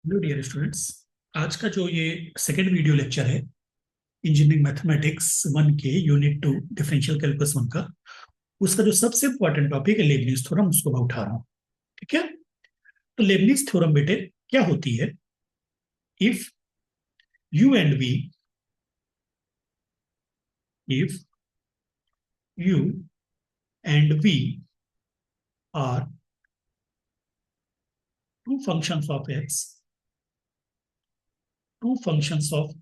Hello dear students. आज का जो ये सेकेंड वीडियो लेक्चर है इंजीनियरिंग मैथमेटिक्स 1 के यूनिट 2 डिफरेंशियल कैलकुलस 1 का, उसका जो सबसे इंपॉर्टेंट टॉपिक है लेबनिज थ्योरम, उसको मैं उठा रहा हूँ। ठीक है। तो लेबनिज थ्योरम बेटे क्या होती है? If u and v if u and v are two functions of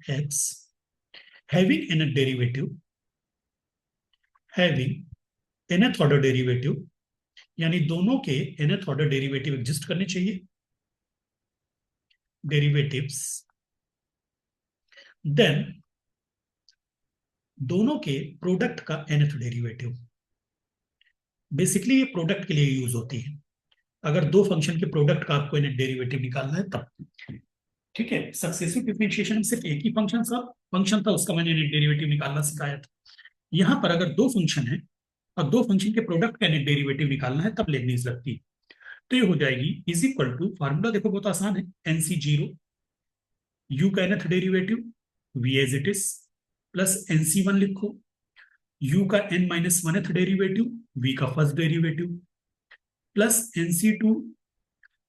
x having n derivative having nth order derivative, यानी दोनों के nth ऑर्डर डेरिवेटिव एग्जिस्ट करने चाहिए। डेरिवेटिव्स, देन दोनों के प्रोडक्ट का nth डेरिवेटिव। बेसिकली ये प्रोडक्ट के लिए यूज होती है। अगर दो फंक्शन के प्रोडक्ट का आपको nth डेरिवेटिव निकालना है तब। ठीक है। सक्सेसिव डिफरेंशिएशन में सिर्फ एक ही फंक्शन था, उसका मैंने nth डेरिवेटिव निकालना सिखाया था। यहां पर अगर दो फंक्शन है और दो फंक्शन के प्रोडक्ट का nth डेरिवेटिव निकालना है तब लेबनीज लगती है। तो ये हो जाएगी इज इक्वल टू, फार्मूला देखो बहुत आसान है, एनसी जीरो, यू का nth derivative v as it is, plus n c one लिखो, u का n minus one derivative, v का first derivative, plus nc2,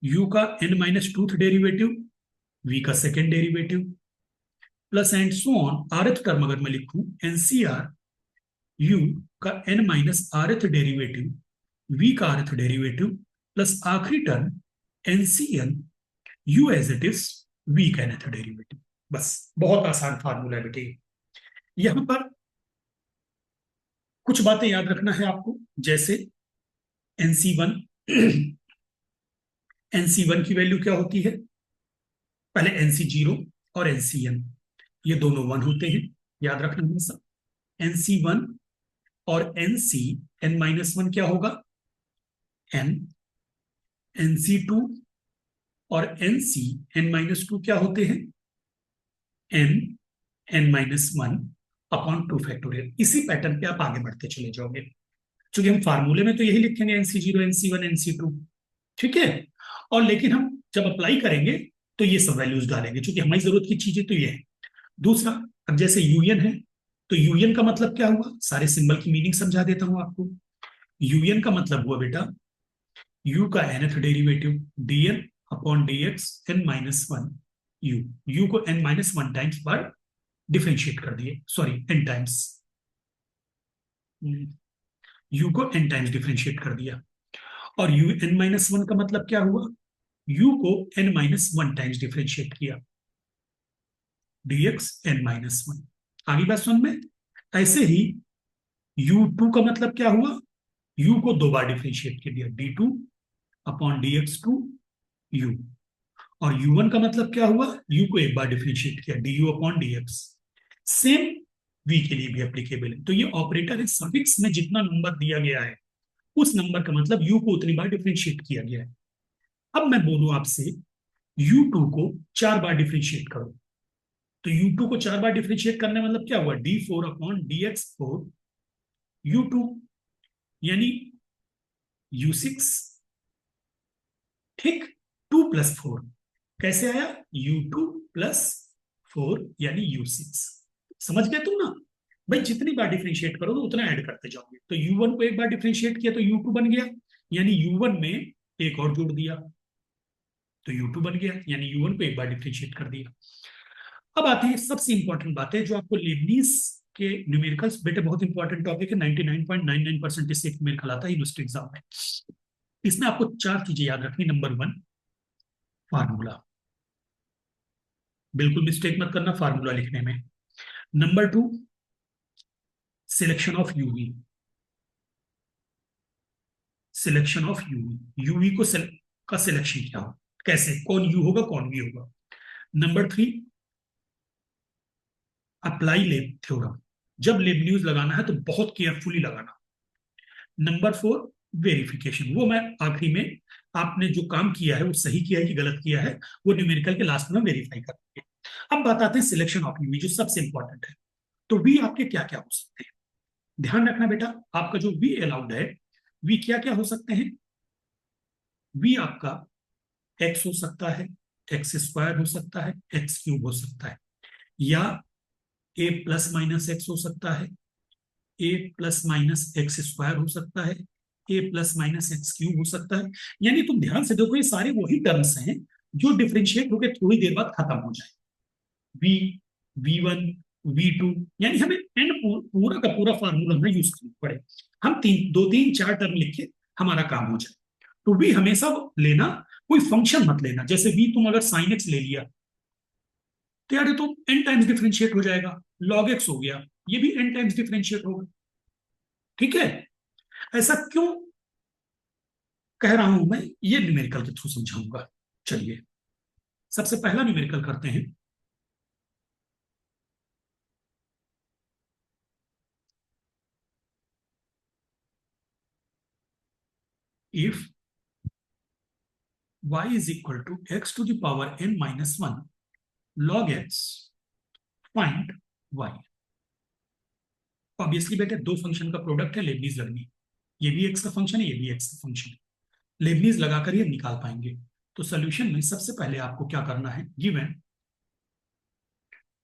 u का n minus tooth derivative, v का second derivative, plus and so on. rth term अगर मैं लिखूं ncr, u का n माइनस rth डेरिवेटिव, v का rth डेरिवेटिव, प्लस आखिरी term ncn, u as it is, v का nth डेरिवेटिव। बस बहुत आसान फार्मूला है बेटे। यहां पर कुछ बातें याद रखना है आपको, जैसे NC1 NC1 की वैल्यू क्या होती है? पहले NC0 और NCn, ये दोनों वन होते हैं, याद रखना हमेशा। NC1 और NC n माइनस वन क्या होगा? n। NC2 और NC n माइनस टू क्या होते हैं? n n minus one upon two factorial. इसी पैटर्न पे आप आगे बढ़ते चले जाओगे, क्योंकि हम फार्मूले में तो यही लिखेंगे NC0 NC1 NC2। ठीक है। और लेकिन हम जब अप्लाई करेंगे तो ये सब वैल्यूज डालेंगे, क्योंकि हमारी जरूरत की चीजें तो ये है। दूसरा, अब जैसे यूएन है, तो यूएन का मतलब क्या हुआ? सारे सिंबल की मीनिंग समझा देता हूं आपको। यूएन का मतलब हुआ बेटा यू का nth derivative dn upon dx n minus one you. You को n माइनस वन टाइम्स पर डिफ्रेंशिएट कर दिए, सॉरी n टाइम्स, यू को n टाइम्स डिफ्रेंशिएट कर दिया। और यू n माइनस वन का मतलब क्या हुआ? u को n minus one times differentiate किया, dx n माइनस वन। आगे बात सुन में। ऐसे ही u2 का मतलब क्या हुआ? u को दो बार डिफ्रेंशिएट कर दिया, d2 अपॉन dx2 u। और u1 का मतलब क्या हुआ? u को एक बार डिफ्रेंशिएट किया, du upon dx। Same v के लिए भी एप्लीकेबल है। तो ये ऑपरेटर है, सफिक्स में जितना नंबर दिया गया है उस नंबर का मतलब u को उतनी बार डिफ्रेंशिएट किया गया है। अब मैं बोलूं आपसे u2 को चार बार डिफ्रेंशिएट करो, तो u2 को चार बार डिफ्रेंशिएट करने मतलब क्या हुआ? d4 अपॉन dx4 u2, यानी u6। ठीक। 2 + 4 कैसे आया? u2 +4 यानी u6। समझ गए तुम ना भाई? जितनी बार डिफ्रेंशिएट करो तो उतना ऐड करते जाओगे। तो u1 को एक बार डिफ्रेंशिएट किया तो u2 बन गया, यानी u1 में एक और जोड़ दिया तो u2 बन गया, यानी u1 को एक बार डिफ्रेंशिएट कर दिया। अब आते हैं सबसे इंपॉर्टेंट बात है जो आपको लेबनीज के न्यूमेरिकल्स, बेटे बहुत इंपॉर्टेंट टॉपिक है, 99.99% इससे न्यूमेरिकल आता है यूनिवर्सिटी एग्जाम में। इसमें आपको चार चीजें याद रखनी। नंबर वन, फार्मूला, बिल्कुल मिस्टेक मत करना फार्मूला लिखने में। Number two, selection of UV, selection of UV, UV को का सिलेक्शन क्या हो, कैसे, कौन यू होगा कौन वी होगा। नंबर थ्री, अप्लाई लेब थ्योरम, जब लेबनीज लगाना है तो बहुत केयरफुली लगाना। नंबर फोर, वेरिफिकेशन, वो मैं आखिरी में आपने जो काम किया है वो सही किया है कि गलत किया है वो न्यूमेरिकल के लास्ट में वेरीफाई करेंगे। अब बात आते हैं सिलेक्शन ऑफ यूवी, जो सबसे इंपॉर्टेंट है। तो वी आपके क्या क्या हो सकते हैं? ध्यान रखना बेटा, आपका जो वी अलाउड है, वी क्या क्या हो सकते हैं? वी आपका एक्स हो सकता है, एक्स स्क्वायर हो सकता है, एक्स क्यूब हो सकता है, या ए प्लस माइनस एक्स हो सकता है, ए प्लस माइनस एक्स स्क्वायर हो सकता है, ए प्लस माइनस एक्स क्यूब हो सकता है। यानी तुम ध्यान से देखो, ये सारे वही टर्म्स हैं जो डिफ्रेंशिएट होकर थोड़ी देर बाद खत्म हो जाए। वी, V1, V2, यानी हमें एन पूरा का पूरा फार्मूला में यूज करना पड़े। हम दो तीन चार टर्म लिख के हमारा काम हो जाए। तो वी हमेशा लेना, कोई फंक्शन मत लेना। जैसे वी तुम अगर साइन एक्स ले लिया तो यार ये तो एन टाइम्स डिफ्रेंशिएट हो जाएगा, लॉग एक्स हो गया, ये भी एन टाइम्स डिफ्रेंशिएट होगा। ठीक है, ऐसा क्यों कह रहा हूं मैं, ये न्यूमेरिकल के थ्रू समझाऊंगा। चलिए सबसे पहला न्यूमेरिकल करते हैं। If y is equal to x to the power n minus 1 log x, find y। Obviously बेटे दो फंक्शन का प्रोडक्ट है, लेबनीज लगनी। ये भी एक्स का फंक्शन है, ये भी एक्स का फंक्शन है, लेबनीज लगाकर ये निकाल पाएंगे। तो सोल्यूशन में सबसे पहले आपको क्या करना है, given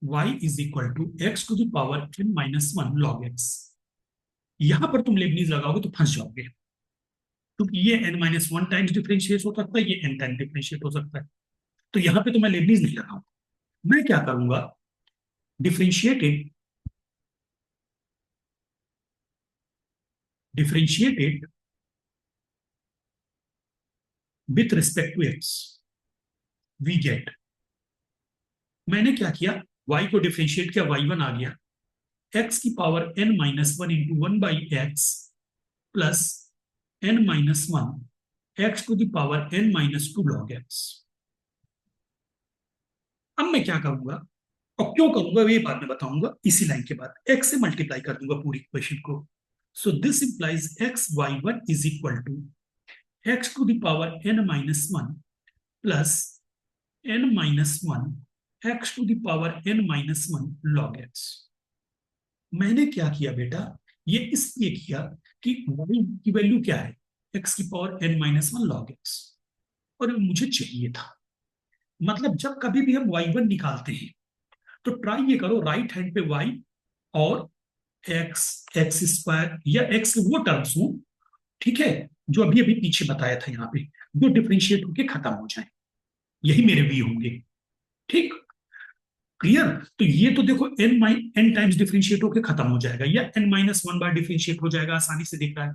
y is equal to x to the power n minus 1 log x। यहां पर तुम लेबनीज लगाओगे तो फंस जाओगे, क्योंकि ये n माइनस 1 टाइम्स डिफरेंशिएट हो सकता है, ये n टाइम डिफरेंशिएट हो सकता है। तो यहां पे तो मैं लेबनीज नहीं लगाऊंगा। मैं क्या करूंगा, differentiated differentiated with respect to x, we get. मैंने क्या किया, y को डिफरेंशिएट किया, y1 आ गया, x की power n minus 1 into 1/x plus n minus 1 x to the power n minus 2 log x। अब मैं क्या करूंगा और क्यों करूंगा ये बाद में बताऊंगा। इसी लाइन के बाद x से मल्टीप्लाई कर दूंगा पूरी इक्वेशन को। So this implies x y1 is equal to x to the power n minus 1 plus n minus 1 x to the power n minus 1 log x। मैंने क्या किया बेटा, ये इसलिए किया कि y की वैल्यू क्या है, x की power n minus 1 log x, और मुझे चाहिए था। मतलब जब कभी भी हम y1 निकालते हैं तो ट्राई ये करो राइट हैंड पे y और x, एक्स स्क्वायर या x के वो टर्म्स हो, ठीक है, जो अभी अभी पीछे बताया था यहाँ पे, जो डिफ्रेंशिएट होके खत्म हो जाए, यही मेरे v होंगे। ठीक, क्लियर। तो ये तो देखो n टाइम्स डिफरेंशिएट होकर खत्म हो जाएगा, या n माइनस 1 बार डिफरेंशिएट हो जाएगा, आसानी से दिख रहा है।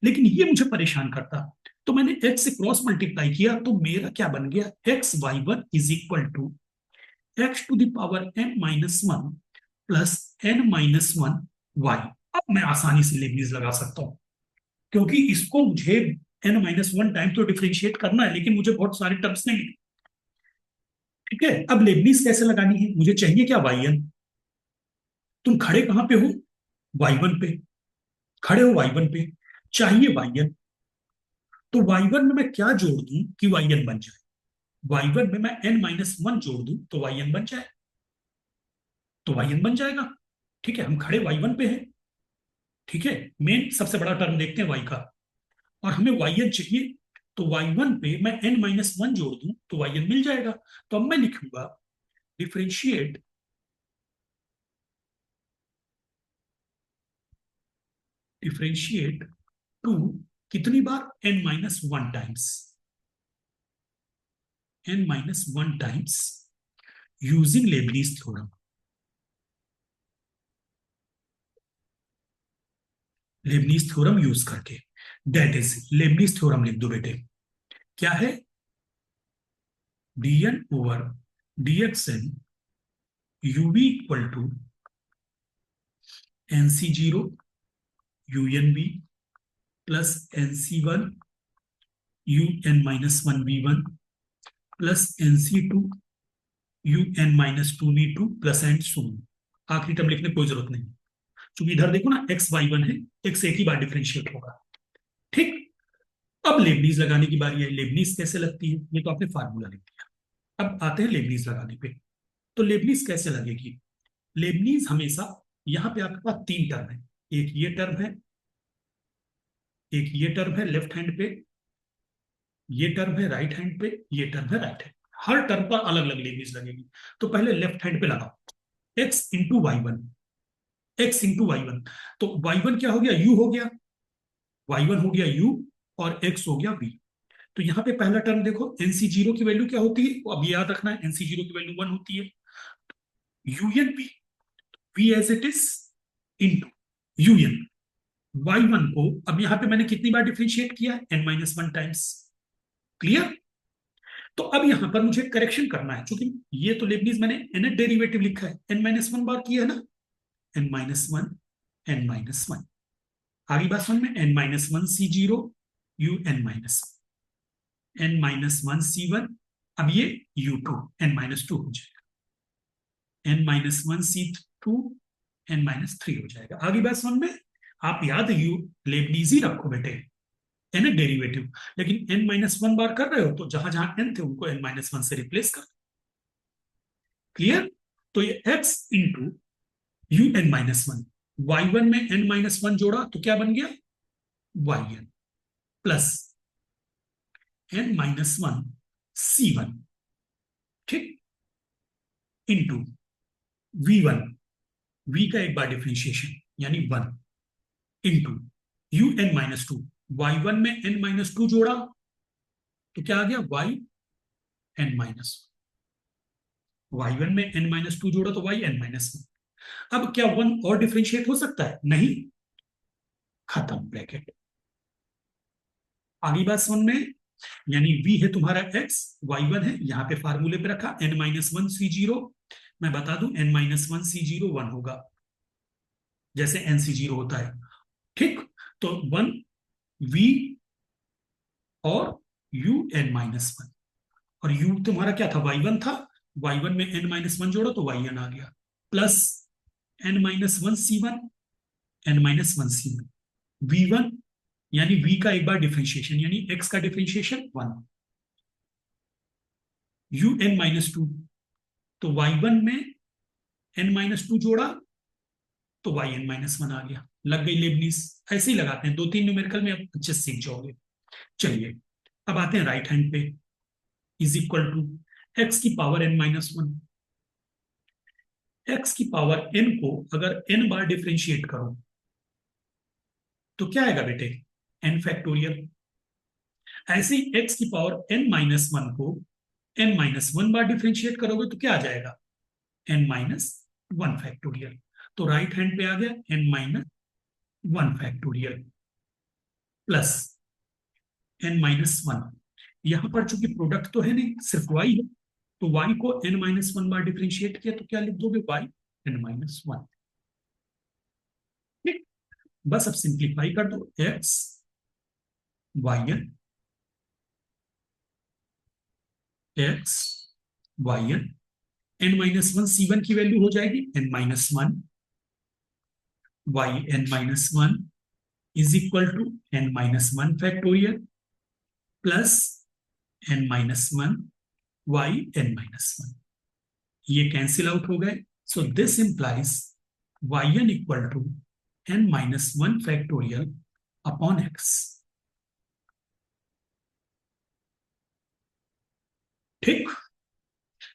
लेकिन ये मुझे परेशान करता, तो मैंने x से क्रॉस मल्टीप्लाई किया, तो मेरा क्या बन गया, x y one is equal to x to the power n minus 1 plus n minus 1 y. अब मैं आसानी से लेबनीज लगा सकता हूं, क्योंकि इसको मुझे n माइनस 1 टाइम तो डिफरेंशिएट करना है, लेकिन मुझे बहुत सारे टर्म्स नहीं। ठीक है, अब लेबनीज कैसे लगानी है, मुझे चाहिए क्या, वाई एन। तुम खड़े कहां पे हो, y1 पे खड़े हो, y1 पे चाहिए yn। तो y1 में मैं क्या जोड़ दूं कि yn बन जाए, y1 में मैं n माइनस 1 जोड़ दूं तो yn बन जाए, तो yn बन जाएगा। ठीक है, हम खड़े y1 पे हैं। ठीक है, मेन सबसे बड़ा टर्म देखते हैं y का, और हमें yn चाहिए, तो y1 पे मैं n माइनस 1 जोड़ दूं तो yn मिल जाएगा। तो अब मैं लिखूंगा डिफरेंशिएट डिफरेंशिएट टू कितनी बार, n minus 1 times, n minus 1 times using Leibniz theorem. Leibniz theorem use करके, दैट इज लेबनीज थ्योरम लिख दो बेटे। क्या है, dn over dxn uv equal to nc0 unv plus nc1 un minus 1v1 plus nc2 un minus 2v2 plus and so. आखिरी term लिखने की कोई जरूरत नहीं, क्योंकि इधर देखो ना एक्स वाई वन है, एक्स एक ही बार डिफरेंशिएट होगा। ठीक, अब लेबनीज लगाने की बारी है। लेबनीज कैसे लगती है, ये तो आपने फार्मूला लिख दिया। अब आते हैं लेबनीज लगाने पे। तो लेबनीज कैसे लगेगी, लेबनीज हमेशा, यहाँ पे आपके पास तीन टर्म है, एक ये टर्म है, एक ये टर्म है लेफ्ट हैंड पे, ये टर्म है राइट हैंड पे, ये टर्म है राइट हैंड। हर टर्म पर अलग अलग लेबनीज लगेगी। तो पहले लेफ्ट हैंड पे लगाओ, x into y one, x into y one. तो वाई वन क्या हो गया, यू हो गया, वाई वन हो गया यू, और एक्स हो गया वी। तो यहाँ पे पहला टर्म देखो, एनसी जीरो की वैल्यू क्या होती है, अब याद रखना है, एनसी जीरो की वैल्यू वन होती है, u n v, v as it is into u n y one को। अब यहाँ पे मैंने कितनी बार डिफ्रेंशिएट किया है, n minus one times. Clear. तो अब यहां पर मुझे करेक्शन करना है, क्योंकि ये तो लेबनीज मैंने एन डेरिवेटिव लिखा है, एन माइनस वन बार किया है ना, n minus one, n minus one, आगे बात समझ में, n minus one c zero, u n minus, n minus one c one, अब ये u to n minus two हो जाएगा, n minus one c two, n minus three हो जाएगा। आगे बात समझ में। आप याद यू लेबनीज ही रखो बेटे, एन डेरिवेटिव, लेकिन एन माइनस वन बार कर रहे हो तो जहां जहां एन थे उनको एन माइनस वन से रिप्लेस कर। क्लियर। तो ये x into u n minus one, y one में एन माइनस वन जोड़ा तो क्या बन गया, y n, plus n minus one c one, ठीक, इंटू वी वन, वी का एक बार डिफ्रेंशिएशन यानी one, into u n minus to, y one में एन माइनस टू जोड़ा तो क्या आ गया, y n minus, y one में एन माइनस टू जोड़ा तो वाई एन माइनस वन। अब क्या वन और डिफ्रेंशिएट हो सकता है, नहीं, खत्म ब्रैकेट। आगे बात समझ में, यानी v है तुम्हारा x, y1 है, यहां पे फार्मूले पे रखा n minus one c zero, मैं बता दूं n minus one c zero one होगा, जैसे n सी जीरो होता है, ठीक। तो वन v और u n माइनस वन, और u तुम्हारा क्या था, y1 था, y1 में n माइनस वन जोड़ो तो yn आ गया, plus n minus one c one, n minus one c one, v1 यानी v का एक बार डिफरेंशिएशन यानी x का differentiation one, u n minus two, तो वाई वन में एन माइनस टू जोड़ा तो वाई एन माइनस वन आ गया, लग गई लेबनीज। ऐसे ही लगाते हैं, दो तीन न्यूमेरिकल में आप अच्छे से सीख जाओगे। चलिए अब आते हैं राइट हैंड पे, इज इक्वल टू एक्स की power n minus one, x की पावर एन को अगर एन बार डिफ्रेंशिएट करो तो क्या आएगा बेटे, एन फैक्टोरियल। ऐसे ही एक्स की पावर एन माइनस वन को एन माइनस वन बार डिफ्रेंशिएट करोगे तो क्या आ जाएगा, एन माइनस वन फैक्टोरियल। तो राइट हैंड पे आ गया n minus one factorial plus n minus one, यहां पर चूंकि प्रोडक्ट तो है नहीं, सिर्फ वाई है, तो वाई को एन माइनस वन बार डिफ्रेंशिएट किया तो क्या लिख दोगे, वाई एन माइनस वन, ठीक। बस अब सिंप्लीफाई कर दो, x y x y n minus one c one की वैल्यू हो जाएगी n minus one, y n minus one is equal to n minus one factorial plus n minus one y n minus one, ये cancel out हो गए। So this implies y n equal to n minus one factorial upon x, ठीक।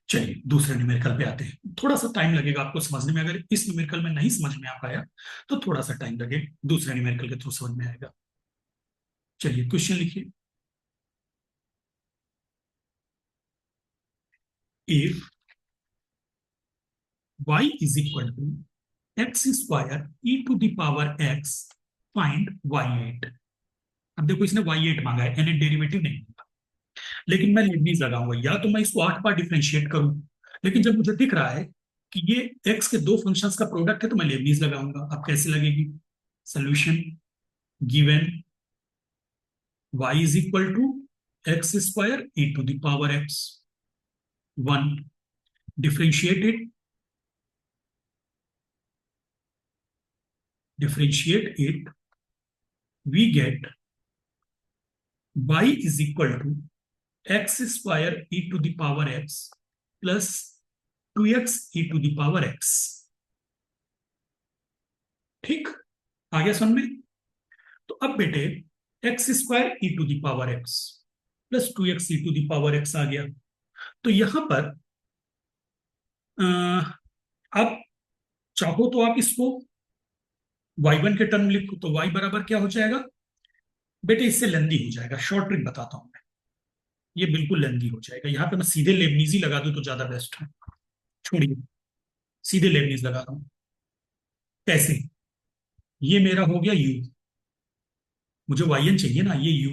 चलिए दूसरे numerical पे आते हैं, थोड़ा सा टाइम लगेगा आपको समझने में, अगर इस न्यूमेरिकल में नहीं समझ में आ पाया तो थोड़ा सा टाइम लगेगा, दूसरे न्यूमेरिकल के थ्रू समझ में आएगा। चलिए क्वेश्चन लिखिए, if y is equal to x square e to the power x, find y8। अब देखो इसने y8 मांगा है, एन डेरिवेटिव नहीं मांगा, लेकिन मैं लिबनीज लगाऊंगा, या तो मैं इसको 8 बार डिफरेंशिएट करूं, लेकिन जब मुझे दिख रहा है कि ये x के दो फंक्शंस का प्रोडक्ट है तो मैं लिबनीज लगाऊंगा। अब कैसे लगेगी, solution given y is equal to x square e to the power x, 1 differentiate it, we get y is equal to x square e to the power x plus 2x e to the power x, ठीक, आ गया समझ में। तो अब बेटे x square e to the power x plus 2x e to the power x आ गया, तो यहां पर आप चाहो तो आप इसको y1 के टर्म लिखो, तो y बराबर क्या हो जाएगा बेटे, इससे लेंदी हो जाएगा, शॉर्ट ट्रिक बताता हूं मैं। ये बिल्कुल लेंदी हो जाएगा, यहाँ पे मैं सीधे लेबनीज ही लगा दूं तो ज्यादा बेस्ट है। छोड़िए, सीधे लेबनीज लगा रहा हूं। कैसे? ये मेरा हो गया u, मुझे yn चाहिए ना, ये u,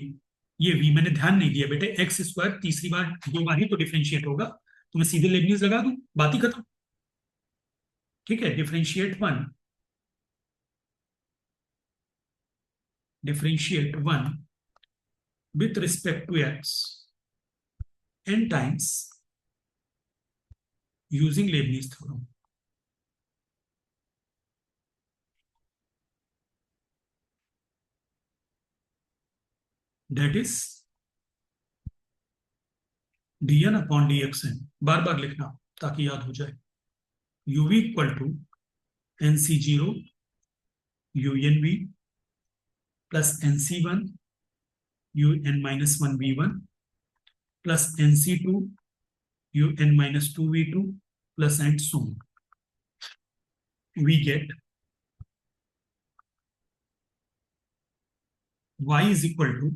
ये v। मैंने ध्यान नहीं दिया बेटे, एक्स स्क्वायर तीसरी बार दो बार ही तो डिफरेंशिएट होगा, तो मैं सीधे लेबनीज लगा दूं, बात ही खत्म। ठीक है, differentiate one with respect to x n times using Leibniz theorem. That is dn upon dxn, बार बार लिखना ताकि याद हो जाए। uv equal to nc0 unv plus nc1 un minus one v1 plus nc2 un minus two v2 plus and so we get y is equal to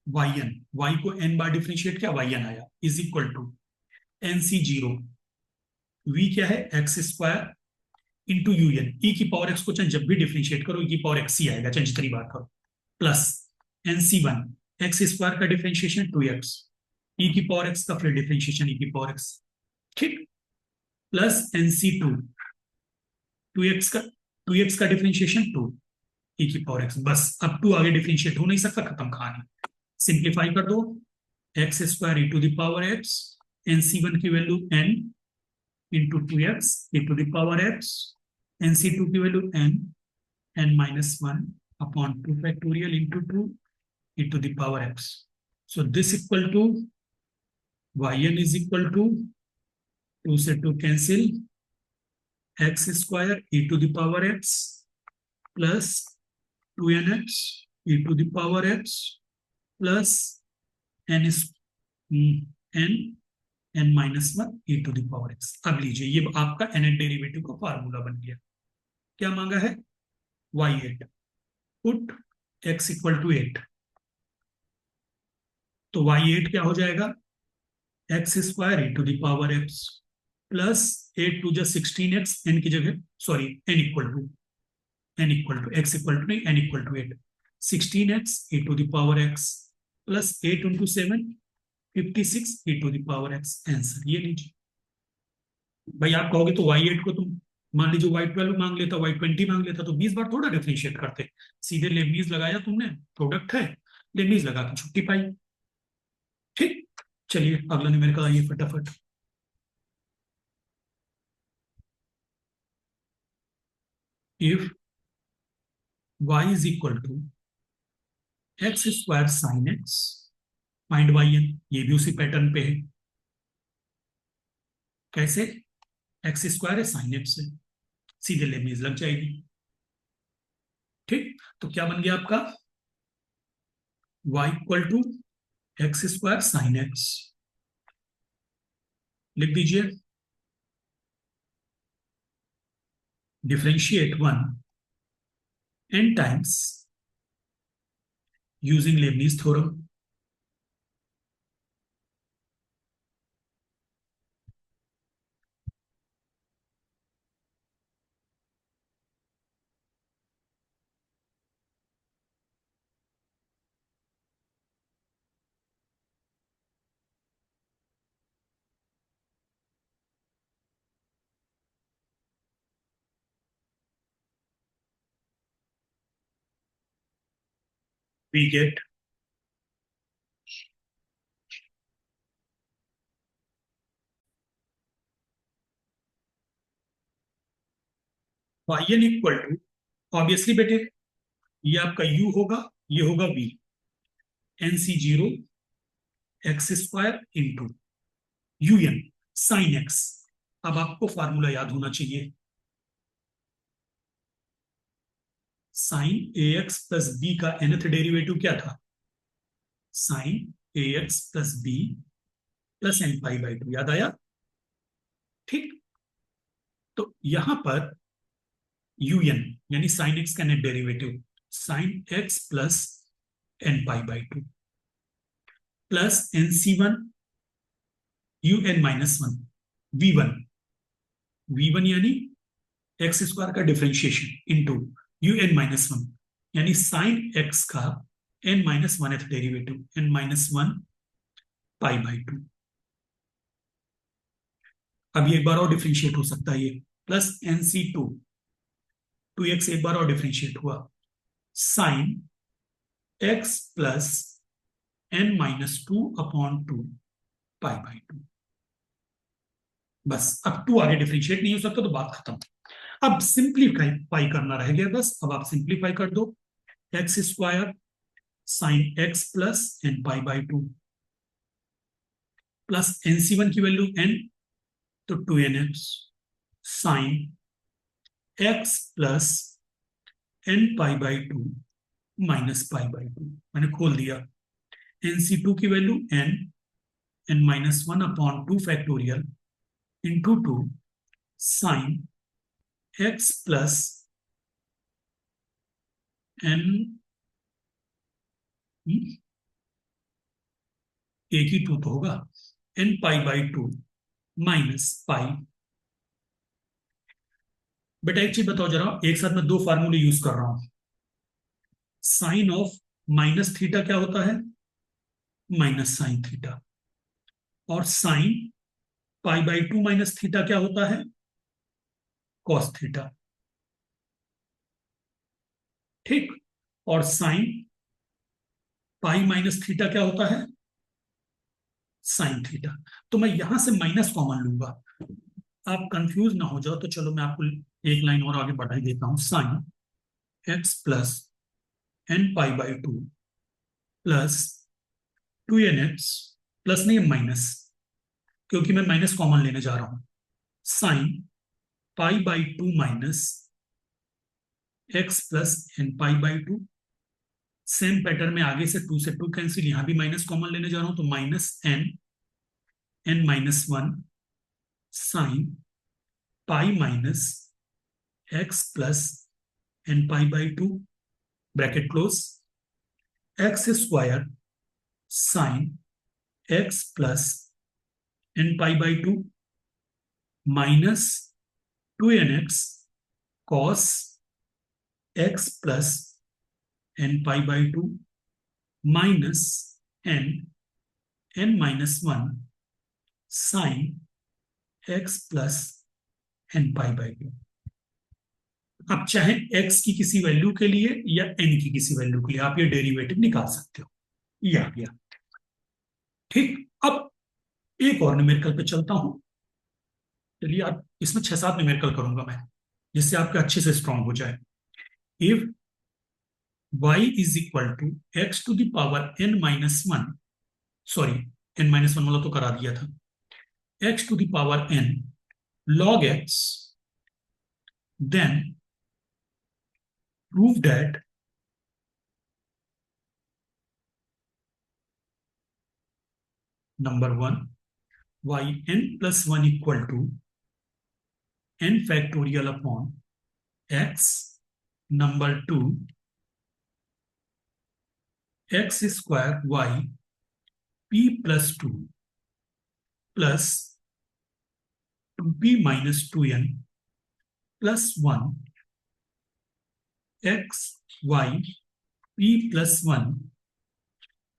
yn, y को n बार differentiate किया yn आया, is equal to nc0, v क्या है x square into u n, e की power x को चाहे जब भी डिफरेंशिएट करो ई की पावर एक्स ही आएगा, चाहे जितनी बार करो, प्लस एन सी वन, एक्स स्क्वायर का डिफरेंशिएशन टू एक्स, ई की पावर एक्स का फिर डिफरेंशिएशन ई की पावर एक्स, ठीक, plus n c two, two x का डिफरेंशिएशन टू, ई की पावर एक्स। बस अब टू आगे डिफरेंशिएट हो नहीं सकता, खत्म कहानी। सिंप्लीफाई कर दो, x square e to the power x, n C one की value n into two x e to the power x, nc2 की value n minus 1 upon 2 factorial into 2 e to the power x. So this equal to yn is equal to 2 से 2 cancel, x square e to the power x plus 2nx e to the power x plus n is n n minus 1 e to the power x। अब लीजिए, ये आपका nth derivative का formula बन गया। क्या मांगा है? y8, put x equal to 8, तो y8 क्या हो जाएगा, x square e to the power x plus 8 two जा 16x, n की जगह sorry n equal to x equal to नहीं, n equal to 8, 16x e to the power x plus 8 into 7 56 e to the power x। Answer ये लीजिए। भाई आप कहोगे तो y8 को तुम मान लीजिए y12 मांग लेता, y20 मांग लेता, तो 20 बार थोड़ा डिफरेंशिएट करते, सीधे लेबनीज लगाया तुमने, प्रोडक्ट है, लेबनीज लगा के छुट्टी पाई। ठीक, चलिए अगला न्यूमेरिकल आइए फटाफट। If y is equal to x square sine x, find y n, ये भी उसी पैटर्न पे है। कैसे? एक्स स्क्वायर है साइन एक्स है, सीधे लेबनीज लग जाएगी। ठीक, तो क्या बन गया आपका y equal to x square sine x, लिख दीजिए, differentiate one n times using Leibniz theorem. We get y n equal to, obviously बेटे ये आपका u होगा, ये होगा v, n c zero x square into u n sine x. अब आपको फार्मूला याद होना चाहिए, sine a x plus b का nth डेरिवेटिव क्या था, sine ax plus b plus n pi by two, याद आया? ठीक, तो यहां पर un यानी साइन एक्स का nth derivative sine x plus n pi by two plus nc1 un minus one v1 यानी एक्स स्क्वायर का differentiation into un minus one यानी साइन एक्स का n minus one derivative n minus one pi by two. अब ये एक बार और differentiate हो सकता है, ये प्लस nc2 2x एक बार और डिफरेंशिएट हुआ sign x plus n minus two upon two pi by to. बस अब टू आगे डिफरेंशिएट नहीं हो सकता तो बात खत्म। अब सिंप्लीफाई करना रह गया बस, अब आप सिंप्लीफाई कर दो x square sine x plus n pi by two plus nc1 की वैल्यू n तो 2nx sine x plus n pi by two minus pi by two, मैंने खोल दिया nc2 की value n minus one upon two factorial into two sine x plus n एक ही two तो होगा n pi by two minus pi. बेटा एक चीज बताओ जरा, एक साथ मैं दो फार्मूले यूज कर रहा हूं। साइन ऑफ माइनस थीटा क्या होता है? Minus sine theta. और sine pi by two minus theta क्या होता है? Cos theta. ठीक, और साइन पाई माइनस थीटा क्या होता है? Sine theta. तो मैं यहां से माइनस कॉमन लूंगा, आप कंफ्यूज ना हो जाओ, तो चलो मैं आपको एक लाइन और आगे बढ़ा देता हूं। Sine x plus n pi by two plus two n x plus नहीं माइनस, क्योंकि मैं माइनस कॉमन लेने जा रहा हूं। Sine pi by two minus x plus n pi by two. Same pattern में आगे से टू कैंसिल, यहां भी माइनस कॉमन लेने जा रहा हूं तो minus n minus one sine pi minus x plus n pi by two bracket close x square sine x plus n pi by two minus two n x cos x plus n pi by two minus n minus one sine x plus n pi by two. अब चाहे x की किसी value के लिए या n की किसी value के लिए आप ये डेरिवेटिव निकाल सकते हो, ये आ गया। ठीक, अब एक और न्यूमेरिकल पे चलता हूं। चलिए, आप इसमें 6-7 न्यूमेरिकल करूंगा मैं, जिससे आपके अच्छे से स्ट्रांग हो जाए। If y is equal to x to the power n minus one, sorry n minus one वाला तो करा दिया था, x to the power n log x, then prove that number one yn plus 1 equal to n factorial upon x, number two x square y p plus 2 plus 2p minus 2n plus 1 x y p plus 1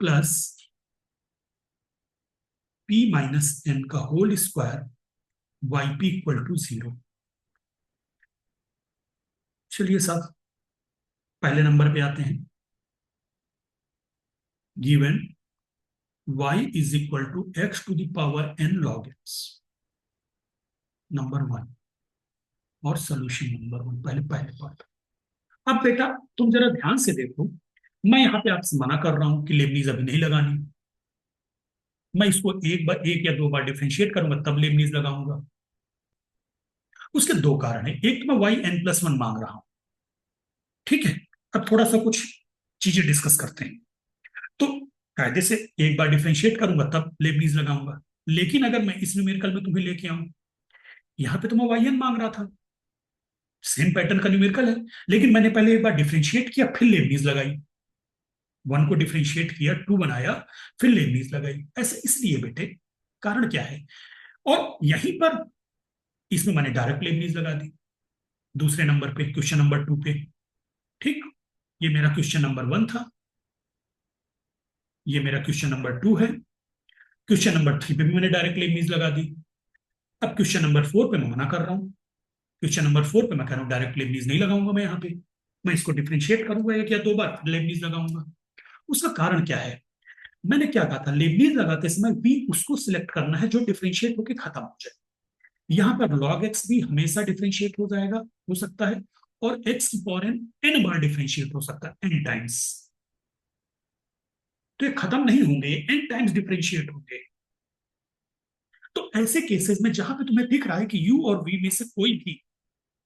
plus p minus n का whole square yp equal to 0। चलिए साहब, पहले number पे आते हैं। Given y is equal to x to the power n log x, number one, और solution number one, पहले पहले पार्ट। अब बेटा तुम जरा ध्यान से देखो, मैं यहां पे आपसे मना कर रहा हूं कि लेबनीज अभी नहीं लगानी। मैं इसको एक या दो बार डिफरेंशिएट करूंगा तब लेबनीज लगाऊंगा। उसके दो कारण है, एक तो मैं वाई एन प्लस वन मांग रहा हूं, ठीक है। अब थोड़ा सा कुछ चीजें डिस्कस करते हैं। तो कायदे से एक बार डिफरेंशिएट करूंगा तब लेबनीज लगाऊंगा। लेकिन अगर मैं इस न्यूमेरिकल में तुम्हें लेके आऊं, यहाँ पे तो मैं वाई एन मांग रहा था, सेम पैटर्न का न्यूमेरिकल है, लेकिन मैंने पहले एक बार डिफरेंशिएट किया फिर लेबनीज लगाई, वन को डिफरेंशिएट किया, टू बनाया, फिर लेबनीज लगाई। ऐसे इसलिए बेटे, कारण क्या है? और यहीं पर इसमें मैंने डायरेक्ट लेबनीज लगा दी दूसरे नंबर पे, क्वेश्चन नंबर 2 पे। ठीक, ये मेरा क्वेश्चन नंबर 1 था, ये मेरा क्वेश्चन नंबर 2 है। क्वेश्चन नंबर 3 पे भी मैंने डायरेक्ट लेबनीज लगा दी। अब क्वेश्चन नंबर 4 पे मैं मना कर रहा हूँ। क्वेश्चन नंबर 4 पे मैं कह रहा हूँ डायरेक्ट लेबनीज नहीं लगाऊंगा मैं यहाँ पे, मैं इसको डिफरेंशिएट करूंगा एक या दो बार, फिर लेबनीज लगाऊंगा। उसका कारण क्या है? मैंने क्या कहा था, लेबनीज लगाते समय भी उसको सिलेक्ट करना है जो डिफरेंशिएट होकर खत्म हो जाए। यहाँ पर लॉग एक्स भी हमेशा डिफरेंशिएट हो जाएगा, हो सकता है, और एक्स की पावर एन एन बार डिफरेंशिएट हो सकता है, एन टाइम्स। तो ये खत्म नहीं होंगे, एन टाइम्स डिफरेंशिएट होंगे। तो ऐसे केसेस में जहां पे तुम्हें दिख रहा है कि यू और वी में से कोई भी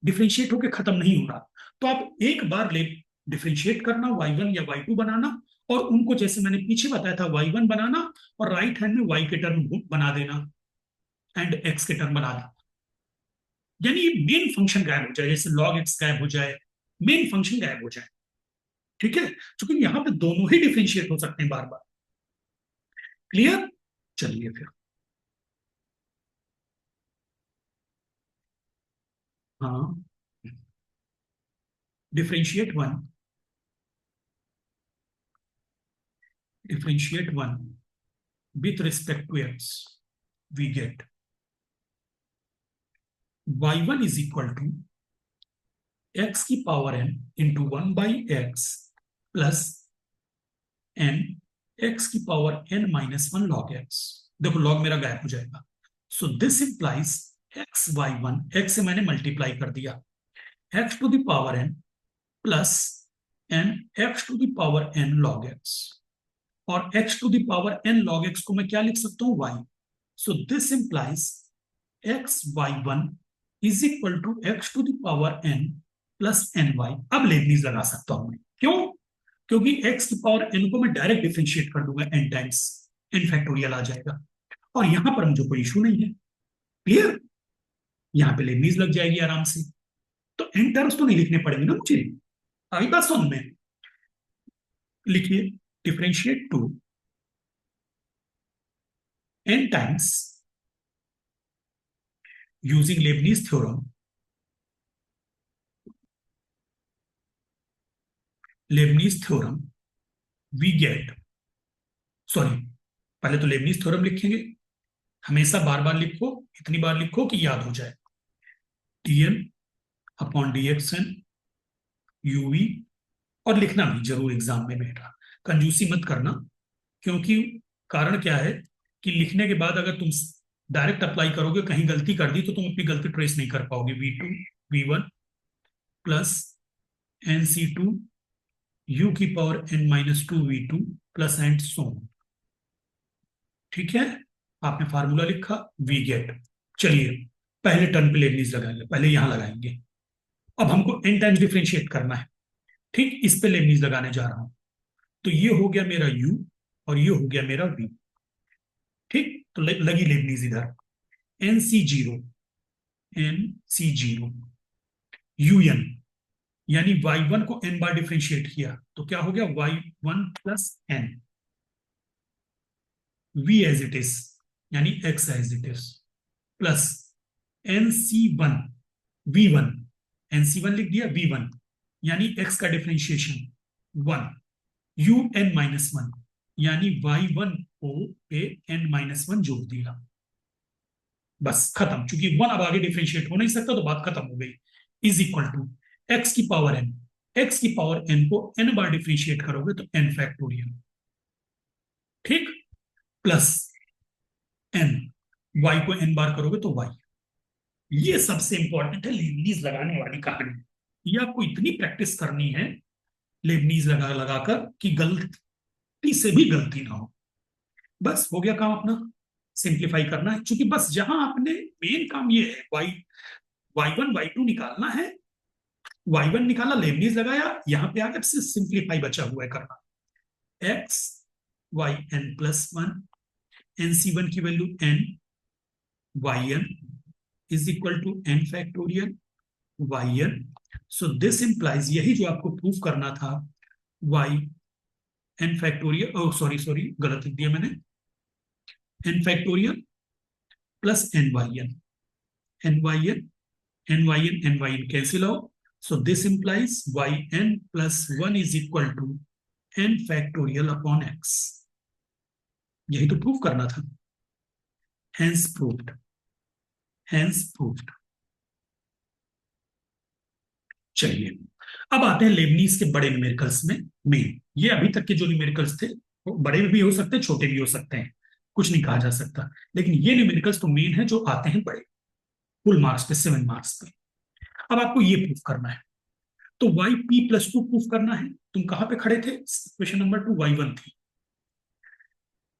डिफरेंशिएट होकर खत्म नहीं हो रहा, तो आप एक बार ले डिफरेंशिएट करना, y1 या y2 बनाना, और उनको जैसे मैंने पीछे बताया था y1 बनाना, और राइट हैंड में y के टर्म बना देना एंड x के टर्म बना देना। यानी ये मेन फंक्शन गायब हो जाए, जैसे log x गायब हो जाए, मेन फंक्शन गायब हो जाए। ठीक है, क्योंकि यहां पे दोनों ही डिफरेंशिएट हो सकते हैं बार बार। क्लियर? चलिए फिर, हाँ, differentiate one, differentiate one with respect to x, we get y1 is equal to x की power n into 1/x plus n x की power n minus 1 log x। देखो लॉग मेरा गायब हो जाएगा, so this implies x y1, x से मैंने multiply कर दिया, x to the power n plus n x to the power n log x, और x to the power n log x को मैं क्या लिख सकता हूं, y। So this implies x y one is equal to x to the power n plus n y. अब Leibniz लगा सकता हूं मैं, क्यों? क्योंकि एक्स की पावर एन को मैं डायरेक्ट डिफरेंशिएट कर दूंगा एन टाइम्स, एन फैक्टोरियल आ जाएगा, और यहां पर मुझे कोई इशू नहीं है। क्लियर? यहां पे लेबनीज लग जाएगी आराम से, तो एन टर्म्स तो नहीं लिखने पड़ेंगे ना मुझे। आई बात समझ में? लिखिए, differentiate to n times using Leibniz theorem, Leibniz theorem we get, sorry, पहले तो लेबनीज थ्योरम लिखेंगे, हमेशा बार बार लिखो, इतनी बार लिखो कि याद हो जाए, d n upon d x n u v. और लिखना भी जरूर एग्जाम में बेटा, कंजूसी मत करना, क्योंकि कारण क्या है कि लिखने के बाद अगर तुम डायरेक्ट अप्लाई करोगे, कहीं गलती कर दी तो तुम अपनी गलती ट्रेस नहीं कर पाओगे। V2 V1 plus NC2 U की power n minus 2 V2 plus and सो। ठीक है, आपने फार्मूला लिखा, वी गेट। चलिए पहले टर्म पे लेबनीज लगाएंगे, पहले यहां लगाएंगे। अब हमको एन टाइम्स डिफरेंशिएट करना है, ठीक, इस पे लेबनीज लगाने जा रहा हूं। तो ये हो गया मेरा u, और ये हो गया मेरा v। ठीक, तो लगी लेबनीज इधर, n c zero, n c zero u n, यानी y1 को n बार डिफरेंशिएट किया तो क्या हो गया, y1 plus n, v as it is, यानी x as it is, plus n C one v1, NC1 लिख दिया, v1 यानी x का differentiation 1, u n minus one, यानी y1 को पे n माइनस वन जोड़ दिया, बस खत्म। चूंकि वन अब आगे डिफरेंशिएट हो नहीं सकता तो बात खत्म हो गई। इज इक्वल टू एक्स की पावर n, एक्स की पावर n को n बार डिफरेंशिएट करोगे तो n फैक्टोरियल, ठीक, प्लस n, y को n बार करोगे तो y। ये सबसे इंपॉर्टेंट है लेबनीज लगाने वाली कहानी। ये आपको इतनी प्रैक्टिस करनी है लेबनीज लगा लगाकर कि गलती से भी गलती ना हो। बस हो गया काम अपना, सिंप्लीफाई करना है, क्योंकि बस जहां आपने मेन काम ये है, y1 y2 निकालना है, y1 निकाला, लेबनीज लगाया, यहां पे आकर सिंप्लीफाई बचा हुआ है करना, x y n plus one, n सी वन की value n y n is equal to n factorial y n. So this implies, यही जो आपको प्रूफ करना था, y n factorial, oh sorry sorry गलत लिख दिया मैंने, n factorial plus n y n, n y n, n y n, n y n cancel out. So this implies y n plus one is equal to n factorial upon x. यही तो proof करना था. Hence proved, hence proved. चलिए, अब आते हैं Lebanese के बड़े न्यूमेरिकल्स में. मेन, ये अभी तक के जो न्यूमेरिकल्स थे वो बड़े भी हो सकते हैं, छोटे भी हो सकते हैं, कुछ नहीं कहा जा सकता, लेकिन ये न्यूमेरिकल्स तो मेन है जो आते हैं बड़े, फुल मार्क्स पे, 7 मार्क्स पे. अब आपको ये प्रूफ करना है, तो y p plus two proof करना है. तुम कहां पे खड़े थे? क्वेश्चन नंबर 2 वाई वन थी,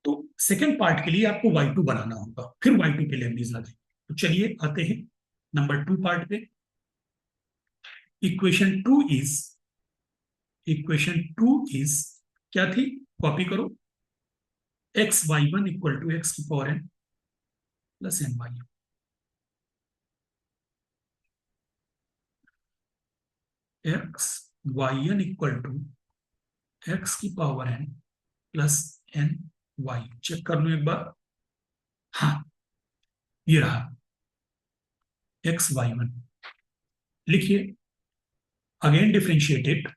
तो सेकेंड पार्ट के लिए आपको वाई टू बनाना होगा, फिर वाई टू पे लेबनीज आ गए. तो चलिए आते हैं नंबर 2 पार्ट पे. Equation two is, equation two is क्या थी? कॉपी करो. X y one equal to x की power n plus n y. X y n equal to x की power n plus n y. Check कर लो एक बार. हाँ, ये रहा एक्स वाई वन. लिखिए, again differentiate it.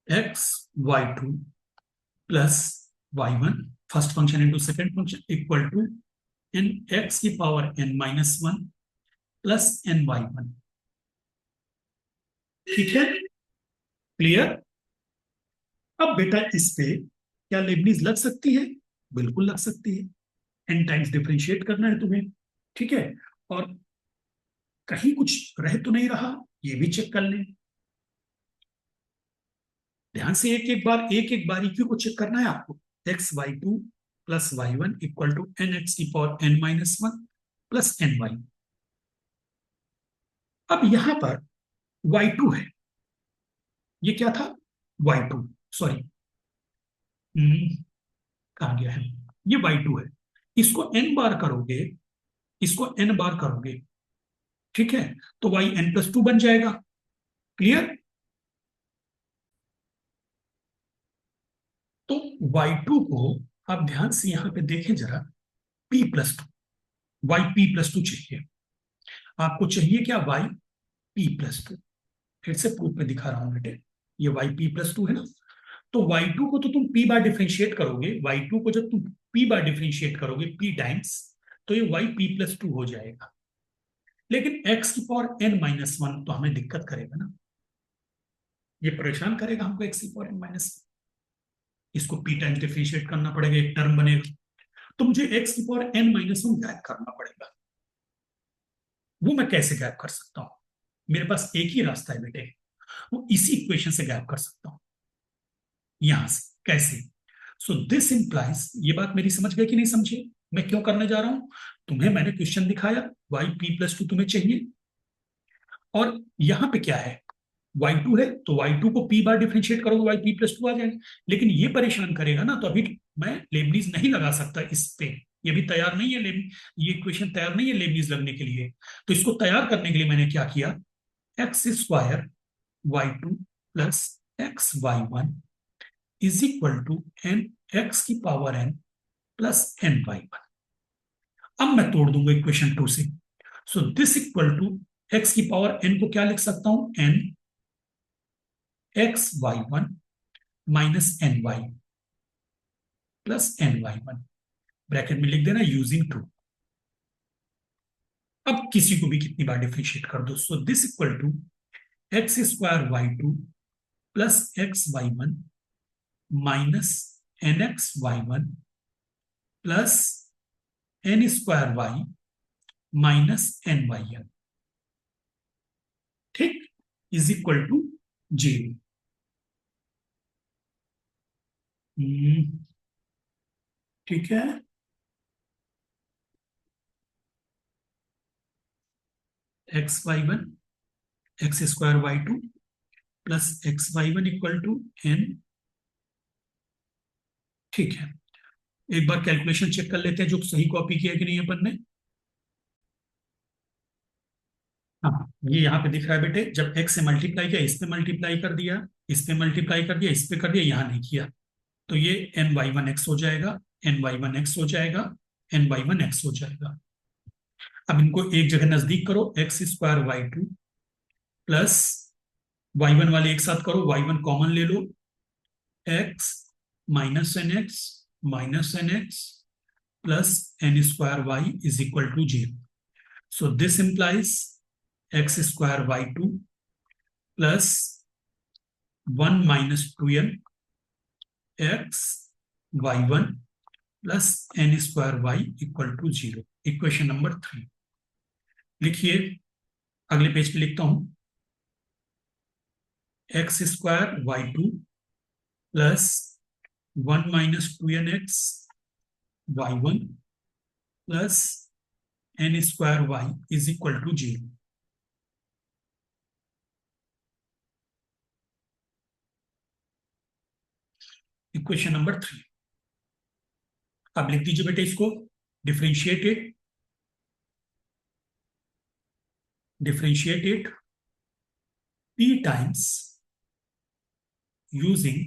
X y two plus y one, first function into second function, equal to n x की power n minus one plus n y one. ठीक है, क्लियर. अब बेटा इस पे क्या लेबनीज लग सकती है? बिल्कुल लग सकती है. एन टाइम्स डिफरेंशिएट करना है तुम्हें, ठीक है, और कहीं कुछ रह तो नहीं रहा, ये भी चेक कर लें. ध्यान से एक एक बार, एक एक बारीकियों को चेक करना है आपको. X y two plus y one equal to n x की power n minus one plus n y. अब यहां पर वाई टू है, ये क्या था? वाई टू, सॉरी, कहा गया है, ये वाई टू है. इसको एन बार करोगे, इसको एन बार करोगे, ठीक है, तो वाई एन प्लस टू बन जाएगा. क्लियर. तो वाई टू को आप ध्यान से यहां पे देखें जरा, p plus two, y p plus two चाहिए आपको. चाहिए क्या? Y p plus two. फिर से प्रूफ में दिखा रहा हूं बेटे, ये वाई पी प्लस टू है ना. तो वाई टू को तो तुम पी बार डिफ्रेंशिएट करोगे, वाई टू को जब तुम पी बार डिफ्रेंशिएट करोगे पी टाइम्स, तो ये वाई पी प्लस टू हो जाएगा. लेकिन एक्स की पावर एन माइनस वन तो हमें दिक्कत करेगा ना, ये परेशान करेगा हमको. एक्स की पावर एन माइनस, इसको पी टाइम्स डिफ्रेंशिएट करना पड़ेगा, एक टर्म बनेगा, तो मुझे एक्स की पावर एन माइनस वन गायब करना पड़ेगा. वो मैं कैसे गायब कर सकता हूं? मेरे पास एक ही रास्ता है बेटे, वो इसी इक्वेशन से गायब कर सकता हूं. यहां से कैसे? सो दिस इंप्लाइज, ये बात मेरी समझ गए कि नहीं समझे? मैं क्यों करने जा रहा हूं? तुम्हें मैंने क्वेश्चन दिखाया, वाई पी प्लस टू तुम्हें चाहिए, और यहां पे क्या है? वाई टू है, तो वाई टू को पी बार डिफ्रेंशिएट करोगे, वाई पी प्लस टू आ जाएगा. लेकिन ये परेशान करेगा ना, तो अभी मैं लेबनीज नहीं लगा सकता इस पे. ये भी तैयार नहीं है, ये इक्वेशन तैयार नहीं है लेबनीज लगने के लिए. तो इसको तैयार करने के लिए मैंने क्या किया? X square y two plus x y one is equal to n x की power n plus n y one. अब मैं तोड़ दूंगा इक्वेशन टू से. So this equal to x की पावर एन को क्या लिख सकता हूं? N x y one minus n y plus n y one, bracket में लिख देना यूजिंग टू. अब किसी को भी कितनी बार डिफ्रेंशिएट कर दो. So this equal to x square y two plus x y one minus n x y one plus n square y minus n y n. ठीक, इज इक्वल टू जीरो. ठीक है. X y one x square y two plus x y one equal to n. ठीक है, एक बार calculation check कर लेते हैं जो सही कॉपी किया कि नहीं अपन ने। हाँ, ये यहाँ पे दिख रहा है बेटे, जब x से मल्टीप्लाई किया, इस पे मल्टीप्लाई कर दिया, इस पे मल्टीप्लाई कर दिया, इस पे कर दिया, यहाँ नहीं किया, तो ये एन वाई वन एक्स हो जाएगा, एन वाई वन एक्स हो जाएगा, एन वाई वन एक्स हो जाएगा। अब इनको एक जगह नजदीक करो, x square y two plus y one वाले एक साथ करो, वाई वन कॉमन ले लो, x minus n x plus n square y is equal to zero. So this implies x square y two plus one minus two n x y one plus n square y equal to zero. Equation number 3 लिखिए, अगले page पे लिखता हूं, x square y two plus one minus two n x y one plus n square y is equal to zero. Equation number 3, अब लिख दीजिए बेटे इसको, differentiated differentiate it p times using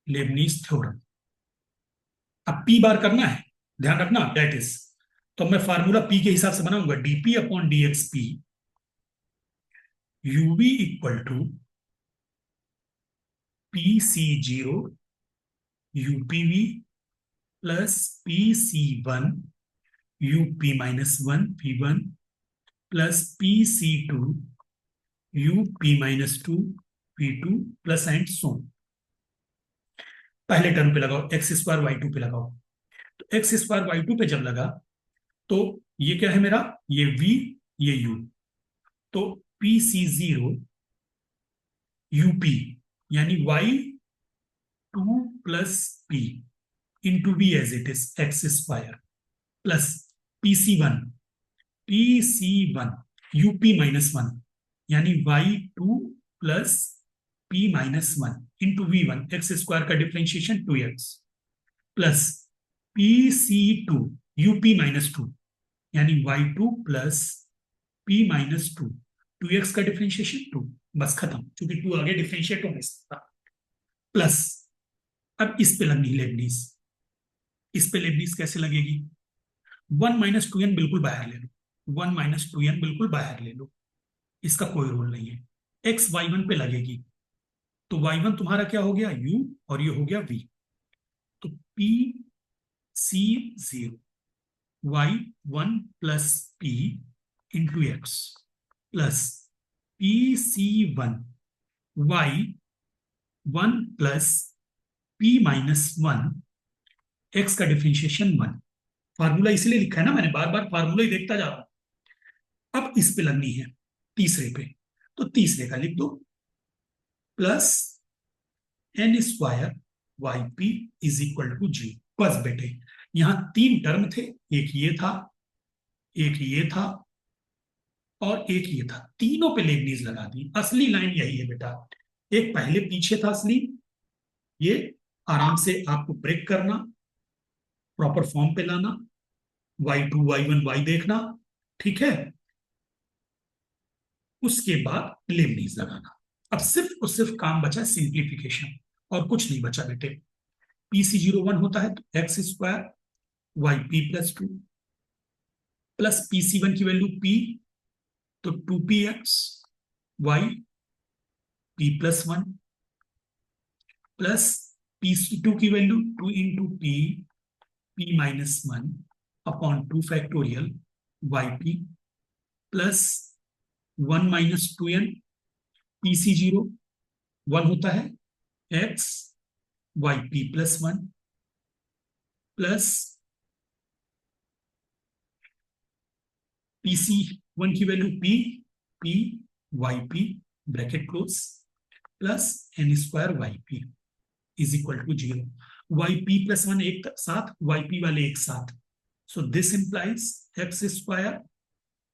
Lebanese theorem. अब p बार करना है, ध्यान रखना, दैट इज, तो मैं फार्मूला p के हिसाब से बनाऊंगा, dp upon dx p uv equal to pc0 upv plus pc1 up minus one p1 plus pc2 up minus two p2 plus and so. पहले टर्म पे लगाओ, एक्स स्क्वायर वाई टू पे लगाओ, तो एक्स स्क्वायर वाई टू पे जब लगा तो ये क्या है मेरा, ये v ये u, तो पी सी जीरो यूपी यानी y two plus p into v as it is x square plus p C one u p minus one यानी y two plus p minus one into v one x square का differentiation two x plus p C two u p minus two यानी y two plus p minus two, two x का differentiation two, बस खत्म, क्योंकि to आगे differentiate हो नहीं सकता। प्लस अब इस पे लगनी लेबनीज, इस पे लेबनीज कैसे लगेगी, वन माइनस टू एन बिल्कुल बाहर ले लो, वन माइनस टू एन बिल्कुल बाहर ले लो, इसका कोई रोल नहीं है, एक्स वाई वन पे लगेगी, तो वाई वन तुम्हारा क्या हो गया यू और ये हो गया वी, तो पी सी zero y one plus p into x plus p सी one y one plus p minus one x का डिफ्रेंशिएशन वन। फार्मूला इसलिए लिखा है ना मैंने, बार बार फार्मूला ही देखता जा रहा हूं। अब इस पे लगनी है तीसरे पे, तो तीसरे का लिख दो, plus n square y p is equal to g. बस बेटे, यहां तीन टर्म थे, एक ये था, एक ये था और एक ये था, तीनों पे लेबनीज लगा दी। असली लाइन यही है बेटा, एक पहले पीछे था असली, ये आराम से आपको ब्रेक करना, प्रॉपर फॉर्म पे लाना, y two y one y देखना, ठीक है, उसके बाद लेबनीज लगाना। अब सिर्फ और सिर्फ काम बचा सिंप्लीफिकेशन, और कुछ नहीं बचा बेटे। पी सी जीरो वन होता है तो x square y p plus two plus p सी वन की वैल्यू पी, तो two p x y p plus one plus p C two की value two into p p minus one upon two factorial y p plus one minus two n p सी zero one होता है x y p plus one plus p सी one की value p p y p bracket close plus n square y p is equal to zero. Y p plus one एक साथ, y p वाले एक साथ, so this implies x square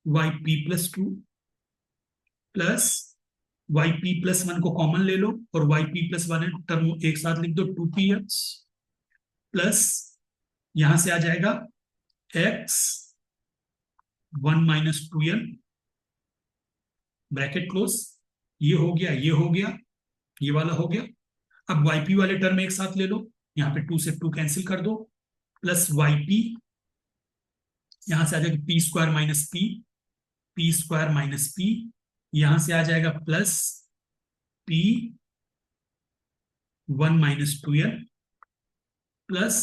y p plus two plus y p plus one को common ले लो और y p plus one term एक साथ लिख दो, टू पी एक्स प्लस यहां से आ जाएगा x one minus two L bracket close. ये हो गया, ये हो गया, ये वाला हो गया। अब वाई पी वाले टर्म एक साथ ले लो, यहाँ पे टू से टू कैंसिल कर दो, प्लस वाई पी, यहां से आ जाएगा p square minus p square minus p, यहां से आ जाएगा plus p one minus two l plus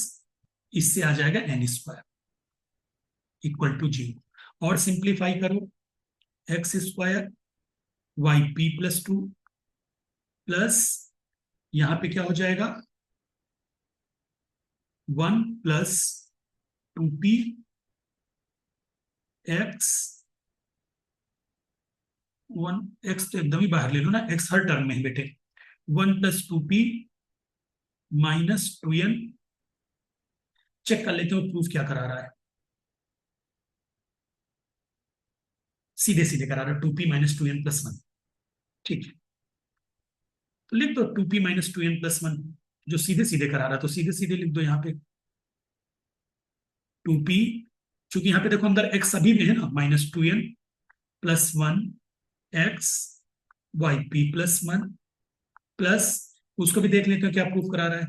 इससे आ जाएगा n square equal to zero. और सिंप्लीफाई करो, x square y p plus two plus यहां पे क्या हो जाएगा, one plus two p x, one x तो एकदम ही बाहर ले लो ना, एक्स हर टर्म में है बेटे, one plus two p minus two n. Check कर लेते हो प्रूफ क्या करा रहा है, सीधे सीधे करा रहा है, two p minus two n plus one. ठीक है, तो लिख दो two p minus two n plus one, जो सीधे सीधे करा रहा है तो सीधे सीधे लिख दो यहाँ पे टू पी, चूंकि यहाँ पे देखो अंदर एक्स अभी भी है ना, minus two n plus one x y p plus one plus, उसको भी देख लेते हैं क्या प्रूफ करा रहा है,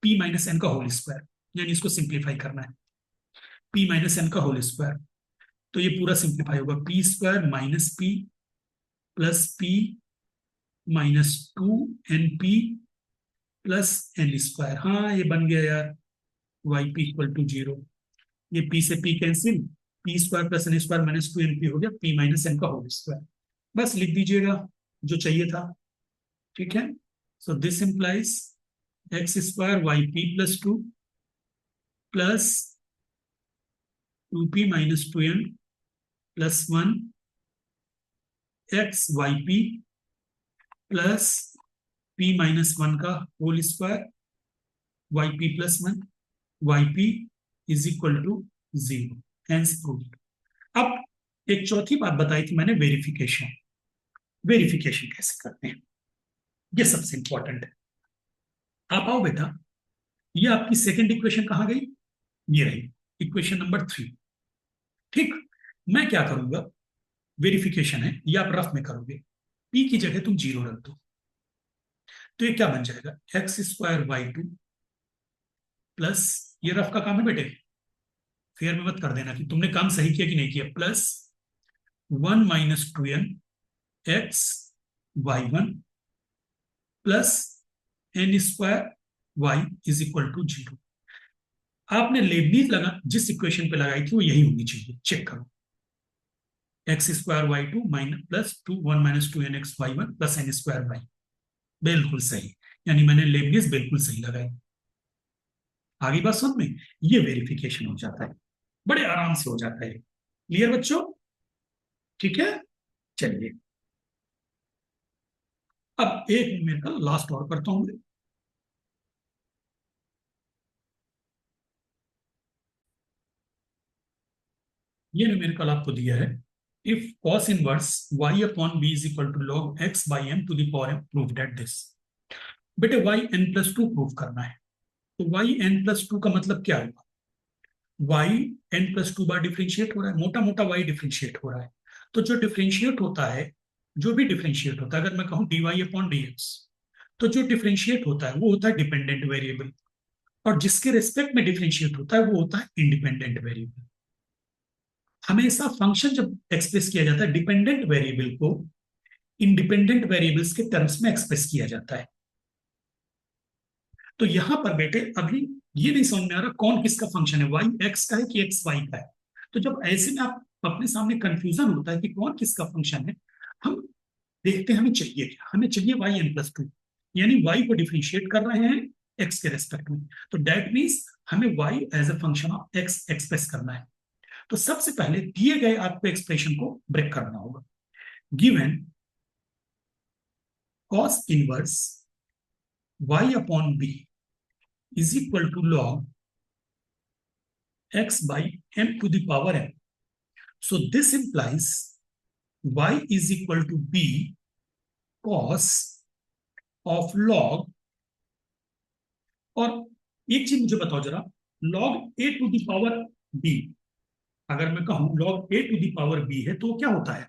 पी माइनस एन का होल स्क्वायर, यानी इसको सिंप्लीफाई करना है, पी माइनस एन का होल स्क्वायर। तो ये पूरा सिंप्लीफाई होगा, p square minus p plus p minus two n p plus n square. हाँ ये बन गया यार, y p equal to zero, ये पी से p cancel, p square plus n square minus two n p हो गया पी माइनस एन का होल स्क्वायर। बस लिख दीजिएगा जो चाहिए था। ठीक है, so this implies x square y p plus two plus two p minus two n plus one x y p plus p minus one का whole square y p plus one, y p is equal to zero, hence proved. अब एक चौथी बात बताई थी मैंने, verification. Verification कैसे करते हैं, ये सबसे इंपॉर्टेंट है। आप आओ बेटा, ये आपकी सेकेंड इक्वेशन कहां गई, ये रही इक्वेशन नंबर थ्री। ठीक, मैं क्या करूंगा, वेरिफिकेशन है ये आप रफ में करोगे, पी की जगह तुम जीरो रख दो, तो ये क्या बन जाएगा, x square y two plus, ये रफ का काम है बेटे, फेयर में मत कर देना कि तुमने काम सही किया कि नहीं किया, plus one minus two n x y one plus n square y is equal to zero. आपने लेबनीज लगा जिस इक्वेशन पे लगाई थी वो यही होनी चाहिए, चेक करो, x square y two minus plus two one minus two n x y one plus n square y, बिल्कुल सही, यानी मैंने लेबनीज बिल्कुल सही लगाई। आगे बात समझ में, ये वेरिफिकेशन हो जाता है, बड़े आराम से हो जाता है। क्लियर बच्चों, ठीक है, चलिए अब एक न्यूमेरिकल लास्ट और करता हूं। ये न्यूमेरिकल आपको दिया है, if cos inverse y upon b is equal to log x by m to the power m, prove that this. बेटे y n plus two prove करना है, तो y n प्लस टू का मतलब क्या होगा, y n plus to bar differentiate हो रहा है, मोटा मोटा y डिफ्रेंशिएट हो रहा है, तो जो डिफ्रेंशिएट होता है, जो भी डिफ्रेंशिएट होता है, अगर मैं कहूं dy अपॉन dx, तो जो डिफ्रेंशिएट होता है वो होता है डिपेंडेंट वेरिएबल, और जिसके रेस्पेक्ट में डिफ्रेंशिएट होता है वो होता है इंडिपेंडेंट वेरिएबल। हमेशा फंक्शन जब एक्सप्रेस किया जाता है, डिपेंडेंट वेरिएबल को इंडिपेंडेंट वेरिएबल्स के टर्म्स में एक्सप्रेस किया जाता है। तो यहां पर बेटे अभी ये नहीं समझ में आ रहा कौन किसका फंक्शन है, वाई एक्स का है कि एक्स वाई का है। तो जब ऐसे में आप अपने सामने कंफ्यूजन होता है कि कौन किसका फंक्शन है, हम देखते हैं हमें चाहिए क्या, हमें चाहिए वाई एन प्लस टू, यानी वाई को डिफ्रेंशिएट कर रहे हैं एक्स के रेस्पेक्ट में, तो दैट मीन्स हमें y as a function of x express करना है। तो सबसे पहले दिए गए आपको एक्सप्रेशन को ब्रेक करना होगा, given cos inverse y upon b is equal to log x by m to the power m. So this implies y is equal to b cos of log, और एक चीज मुझे बताओ जरा, log a to the power b, अगर मैं कहूं log a to the power b है तो क्या होता है,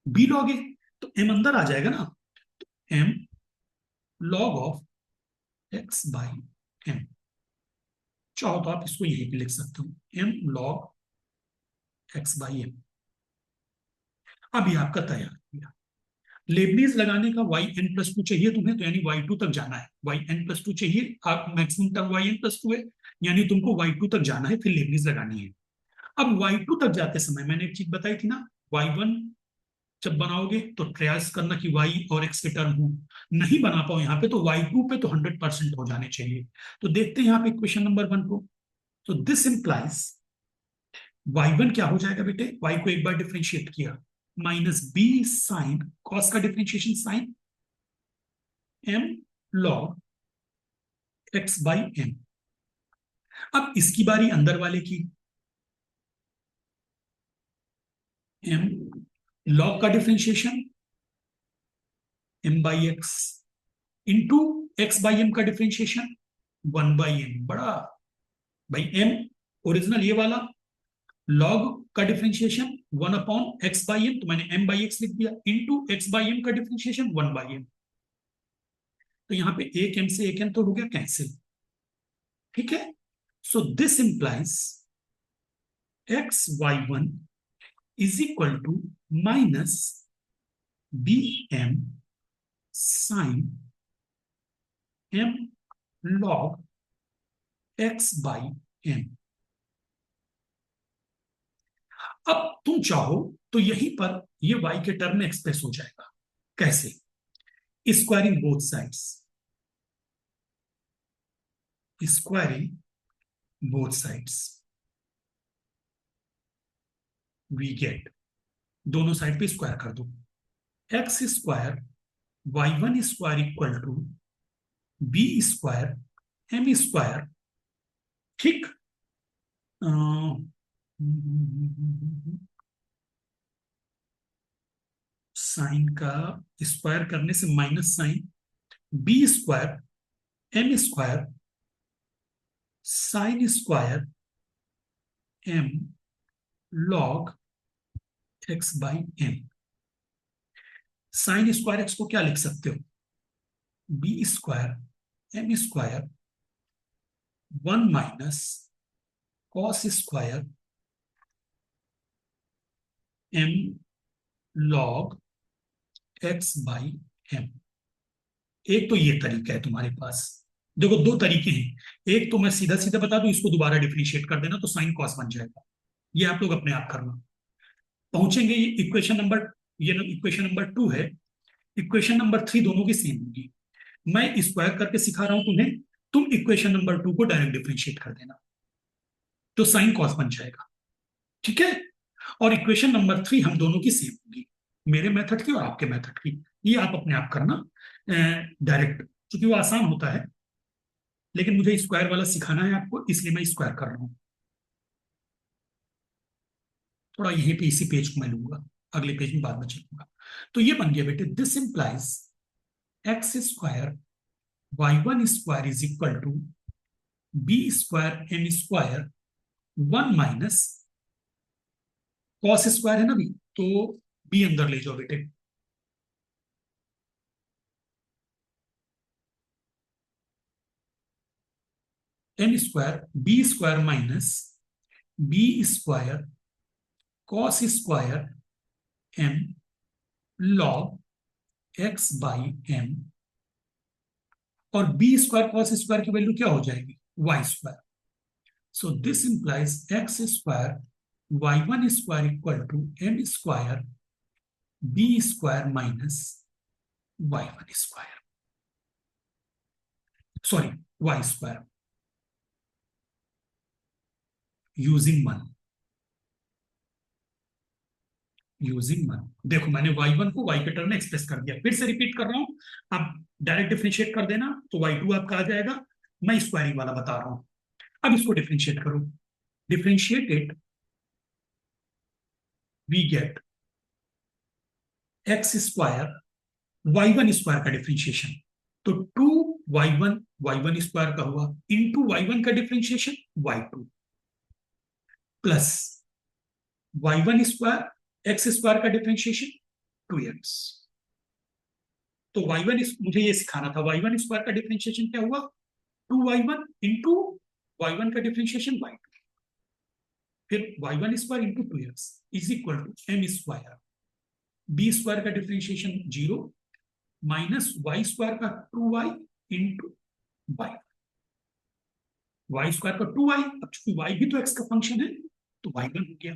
b log a, तो m अंदर आ जाएगा ना, m log of x by m। चाहो तो आप इसको यहीं पे लिख सकते हो, m log x by m। अब ये आपका तैयार हो गया। लेबनीज लगाने का वाई एन प्लस टू चाहिए तुम्हें, तो यानी वाई टू तक जाना है, वाई एन प्लस टू चाहिए, आप maximum term y n plus two है, यानी तुमको वाई टू तक जाना है, फिर लेबनीज लगानी है। अब वाई टू तक जाते समय मैंने एक चीज बताई थी ना, वाई वन जब बनाओगे तो प्रयास करना कि वाई और एक्स के टर्म हो, नहीं बना पाओ यहाँ पे तो वाई टू पे तो 100% हो जाने चाहिए। तो देखते हैं यहाँ पे इक्वेशन नंबर वन को, तो दिस इंप्लाइज वाई वन क्या हो जाएगा बेटे, वाई को एक बार डिफ्रेंशिएट किया, माइनस बी साइन कॉस का differentiation sine m log x by m. अब इसकी बारी अंदर वाले की, एम लॉग का differentiation m by x into x by m का डिफ्रेंशिएशन 1/m, बड़ा भाई एम ओरिजिनल ये वाला, लॉग का डिफ्रेंशिएशन 1/x/m, तो मैंने m बाई एक्स लिख दिया, इंटू एक्स बाई एम का डिफ्रेंशिएशन 1/m। तो यहाँ पे एक m से एक m तो हो गया कैंसिल, ठीक है। So this implies x y one is equal to minus b m sine m log x by m। अब तुम चाहो तो यहीं पर ये y के टर्म में एक्सप्रेस हो जाएगा, कैसे, squaring both sides, squaring both sides we get, दोनों साइड पे स्क्वायर कर दो, x square y one square equal to b square m square, ठीक। साइन का स्क्वायर करने से minus sine, b square m square sine square m log x by m. Sine square x को क्या लिख सकते हो, b square m square 1 minus cos square m log x by m. एक तो ये तरीका है तुम्हारे पास, देखो दो तरीके हैं, एक तो मैं सीधा सीधा बता दूं, इसको दोबारा डिफरेंशिएट कर देना तो साइन कॉस बन जाएगा, ये आप लोग अपने आप करना। पहुंचेंगे ये इक्वेशन नंबर, ये इक्वेशन नंबर टू है, इक्वेशन नंबर थ्री दोनों की सेम होगी। मैं स्क्वायर करके सिखा रहा हूं तुम्हें, तुम इक्वेशन नंबर टू को डायरेक्ट डिफरेंशिएट कर देना तो साइन कॉस बन जाएगा, ठीक है। और इक्वेशन नंबर थ्री हम दोनों की सेम होगी, मेरे मेथड की और आपके मेथड की, ये आप अपने आप करना डायरेक्ट, क्योंकि वो आसान होता है, लेकिन मुझे स्क्वायर वाला सिखाना है आपको, इसलिए मैं स्क्वायर कर रहा हूं। थोड़ा यहीं पे इसी पेज को मैं लूंगा, अगले पेज में बाद में चलूंगा। तो ये बन गया बेटे, this implies x square y one square is equal to b square m square 1 minus cos square है ना भी, तो बी अंदर ले जाओ बेटे, m square b square minus b square cos square m log x by m, और b square cos square की वैल्यू क्या हो जाएगी, y square. So this implies x square y one square equal to m square b square minus y one square, sorry y square, using one, using one. देखो मैंने y1 को y के term में express कर दिया, फिर से repeat कर रहा हूं, आप डायरेक्ट डिफरेंशिएट कर देना तो y2 आपका आ जाएगा, मैं स्क्वायरिंग वाला बता रहा हूं। अब इसको डिफरेंशिएट करो, differentiate it, we get x square y1 square का डिफरेंशिएशन, तो 2y1 स्क्वायर का हुआ इंटू y1 का differentiation y2 plus y1 square x square का डिफरेंशिएशन 2x। तो y1 मुझे ये सिखाना था, y1 स्क्वायर का डिफरेंशिएशन क्या हुआ, 2y1 इंटू y1 का डिफरेंशिएशन y2, फिर y1 square into 2x is equal to m square, b square का डिफरेंशिएशन 0 माइनस वाई स्क्वायर का 2y into Y, Y square का 2y, अब चूंकि y भी तो x का फंक्शन है तो y1 हो गया।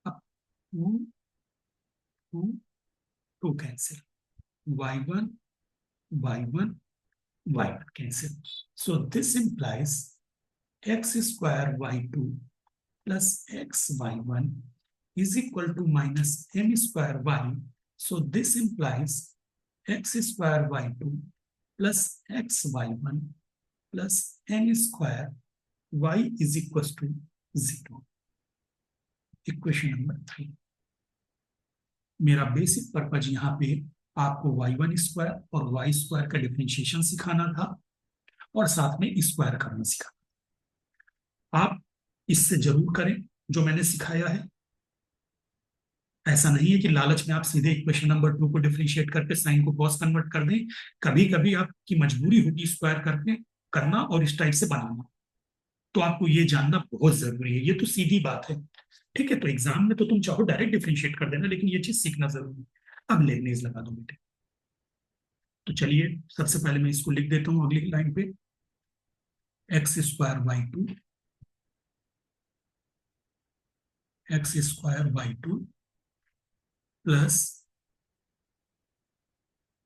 अब 2 2 2 cancel, y1 y1 y1 cancel, so this implies x square y2 plus x y1 is equal to minus m square y, so this implies x square y2 plus x y1 plus m square y is equals to 0। Equation number 3। मेरा basic purpose यहाँ पे आपको y1 square और y square का differentiation सिखाना था और साथ में स्क्वायर करना सिखाना। आप इससे जरूर करें जो मैंने सिखाया है। ऐसा नहीं है कि लालच में आप सीधे इक्वेशन नंबर 2 को डिफरेंशिएट करके साइन को कॉस कन्वर्ट कर दें, कभी कभी आपकी मजबूरी होगी स्क्वायर करके करना और इस टाइप से बनाना, तो आपको ये जानना बहुत जरूरी है, ये तो सीधी बात है। ठीक है, तो एग्जाम में तो तुम चाहो डायरेक्ट डिफरेंशिएट कर देना, लेकिन ये चीज सीखना जरूरी है। अब लेबनिज लगा दो बेटे। तो चलिए सबसे पहले मैं इसको लिख देता हूँ अगली लाइन पे, x square y two x square y two plus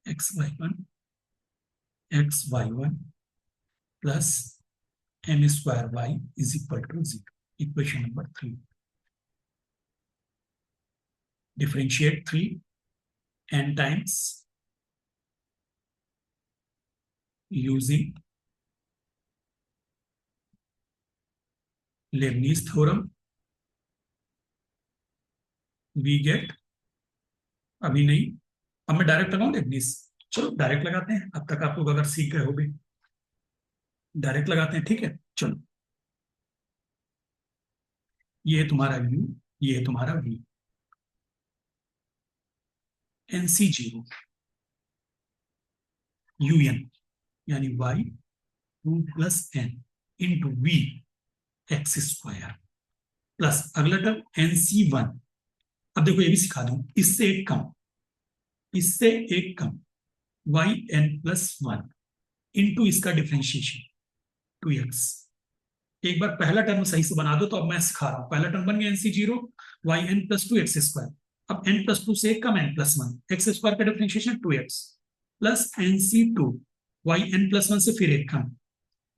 x y one plus m square y is equal to 0। Equation number 3। Differentiate 3 n times using Leibniz theorem, we get, अभी नहीं, अब मैं डायरेक्ट लगाऊं Lebanese, चलो direct लगाते हैं। अब तक आप लोग अगर सीख गए होंगे, डायरेक्ट लगाते हैं। ठीक है, चलो, ये है तुम्हारा u, ये है तुम्हारा v, nc 0 un यानी y2 plus n into v x square plus अगला टर्म nc1। अब देखो ये भी सिखा दूं, इससे एक कम, इससे एक कम y n plus one into इसका डिफरेंशिएशन 2x। एक बार पहला टर्म सही से बना दो, तो अब मैं सिखा रहा हूं। पहला टर्म बन गया n c 0 y n plus 2 x square, अब n प्लस 2 से एक कम n प्लस 1 एक्स स्क्वायर का differentiation 2x plus nc2 y n plus 1 से फिर एक कम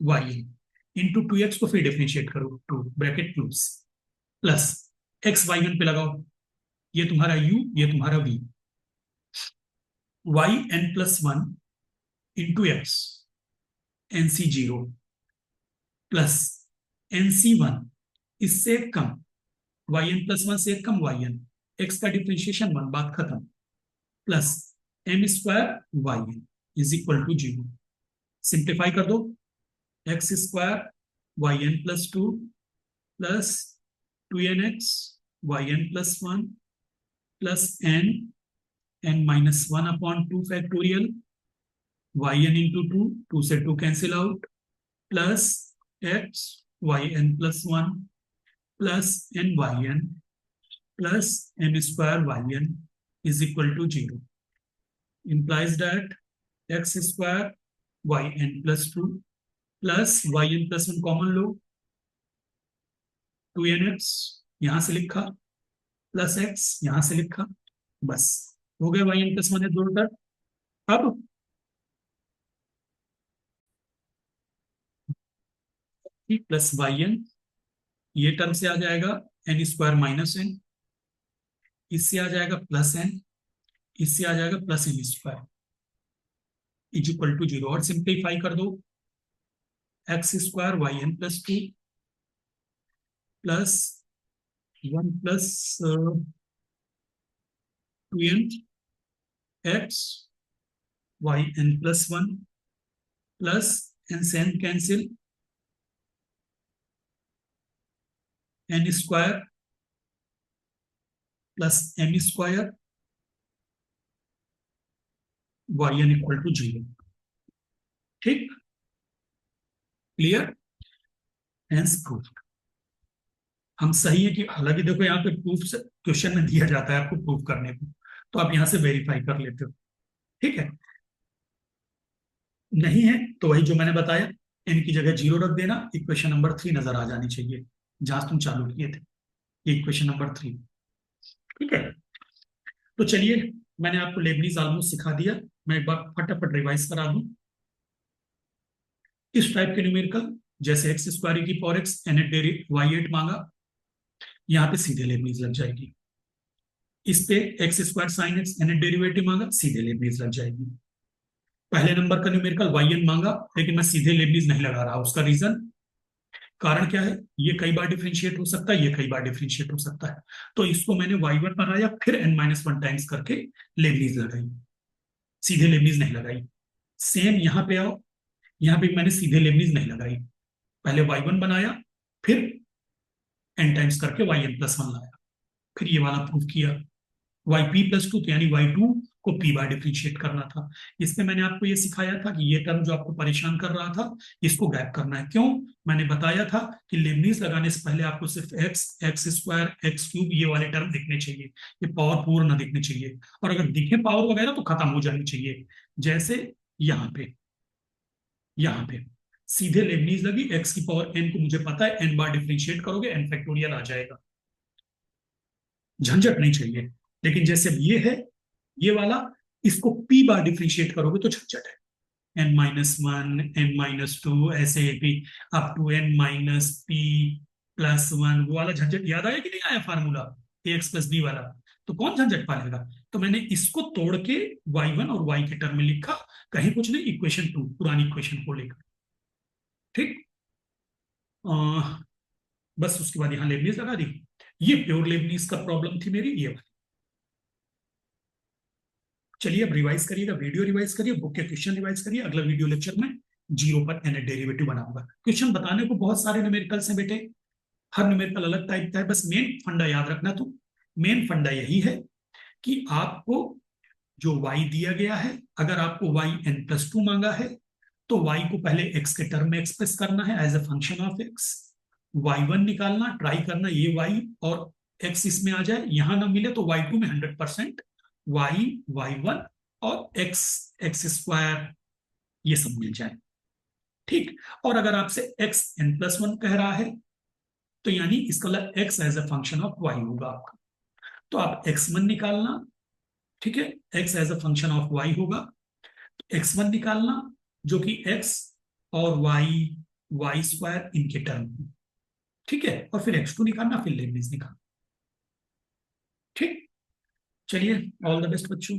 वाई एन इंटू 2x को फिर डिफरेंशिएट करो 2 bracket close plus x y one पे लगाओ, ये तुम्हारा u, ये तुम्हारा v, y n plus 1 into x nc 0 plus nc1 इससे कम वाई एन प्लस 1 से कम वाई एन, एक्स का डिफरेंशिएशन 1, बात खत्म, plus m square y n is equal to 0। Simplify कर दो, x square y n plus 2 plus 2nx y n plus 1 plus n minus 1 upon 2 factorial y n into 2, 2 से 2 cancel out, plus x y n plus 1 plus n y n plus m square y n is equal to 0। implies that x square y n plus 2 plus y n plus 1 common लो, 2nx यहां से लिखा plus x यहां से लिखा, बस हो गया वाई एन प्लस 1 है दोनों तरफ। अब प्लस वाई एन, ये टर्म से आ जाएगा एन स्क्वायर माइनस एन, इससे आ जाएगा प्लस एन, इससे आ जाएगा plus n square is equal to 0। और सिंप्लीफाई कर दो, x square y n plus 2 plus 1 plus 2n x y n plus 1 plus n से n cancel n square plus m square y n equal to 0। ठीक, clear, hence proof. हम सही है कि हालांकि देखो यहाँ पे प्रूफ क्वेश्चन में दिया जाता है आपको प्रूफ करने को, तो आप यहाँ से वेरीफाई कर लेते हो। ठीक है, नहीं है तो वही जो मैंने बताया, एन की जगह 0 रख देना, इक्वेशन नंबर 3 नजर आ जानी चाहिए जहां तुम चालू किए थे, ये इक्वेशन नंबर 3। ठीक है, तो चलिए, मैंने आपको लेबनीज ऑलमोस्ट सिखा दिया, मैं एक बार फटाफट रिवाइज करा दूं। इस टाइप के न्यूमेरिकल जैसे एक्स स्क्वायर की power x nth y एट मांगा, यहाँ पे सीधे लेबनीज लग जाएगी। इस पे x square sine x nth derivative मांगा, सीधे लेबनीज लग जाएगी। पहले नंबर का न्यूमेरिकल वाई एन मांगा, लेकिन मैं सीधे लेबनीज नहीं लगा रहा, उसका रीजन, कारण क्या है, ये कई बार डिफ्रेंशिएट हो सकता है, ये कई बार डिफ्रेंशिएट हो सकता है, तो इसको मैंने वाई वन बनाया, फिर एन माइनस वन टाइम्स करके लेबनीज लगाई, सीधे लेबनीज नहीं लगाई। सेम यहाँ पे आओ, यहाँ पे मैंने सीधे लेबनीज नहीं लगाई, पहले वाई वन बनाया, फिर एन टाइम्स करके वाई एन प्लस वन लाया, फिर ये वाला प्रूफ किया। वाई पी प्लस टू, तो यानी वाई टू को पी बार डिफ्रेंशिएट करना था। इसमें मैंने आपको ये सिखाया था कि ये टर्म जो आपको परेशान कर रहा था, इसको गैप करना है। क्यों, मैंने बताया था कि लेबनीज लगाने से पहले आपको सिर्फ x, x square, x cube ये वाले टर्म दिखने चाहिए, ये पावर पूर्ण ना दिखने चाहिए, और अगर दिखे पावर वगैरह तो खत्म हो जानी चाहिए। जैसे यहाँ पे सीधे लेबनीज लगी, एक्स की पावर एन को मुझे पता है, एन बार डिफ्रेंशिएट करोगे एन फैक्टोरियल आ जाएगा, झंझट नहीं चाहिए। लेकिन जैसे अब ये है, ये वाला, इसको पी बार डिफ्रेंशिएट करोगे तो झंझट है, n minus one, n minus two, ऐसे भी up to n minus p plus one, वो वाला झंझट याद आया कि नहीं आया formula, a x plus b वाला, तो कौन झंझट पालेगा। तो मैंने इसको तोड़ के वाई वन और वाई के टर्म में लिखा, कहीं कुछ नहीं, इक्वेशन टू पुरानी इक्वेशन को लेकर। ठीक, बस उसके बाद यहाँ लेबनीज लगा दी, ये प्योर लेबनीज का प्रॉब्लम थी मेरी, ये। चलिए अब रिवाइज करिएगा, वीडियो रिवाइज करिए, बुक के क्वेश्चन रिवाइज करिए, अगला वीडियो लेक्चर में जीरो पर एन डेरिवेटिव बनाऊंगा। क्वेश्चन बताने को बहुत सारे न्यूमेरिकल्स हैं बेटे, हर न्यूमेरिकल अलग टाइप का है, बस मेन फंडा याद रखना। तो मेन फंडा यही है कि आपको जो y दिया गया है, अगर आपको y n प्लस टू मांगा है, तो y को पहले x के टर्म में एक्सप्रेस करना है as a function of x, y1 निकालना, ट्राई करना ये y और x इसमें आ जाए, यहां ना मिले तो y2 में 100% y, y1 और x, एक्स स्क्वायर ये सब मिल जाए। ठीक, और अगर आपसे x n प्लस वन कह रहा है, तो यानी इसका मतलब x as a function of y होगा आपका, तो आप x1 निकालना, ठीक है, x as a function of y होगा, x1 निकालना जो कि x और y, y स्क्वायर इनके टर्म, ठीक है, और फिर x2 निकालना, फिर लेबनीज निकालना। ठीक, चलिए, ऑल द बेस्ट बच्चों।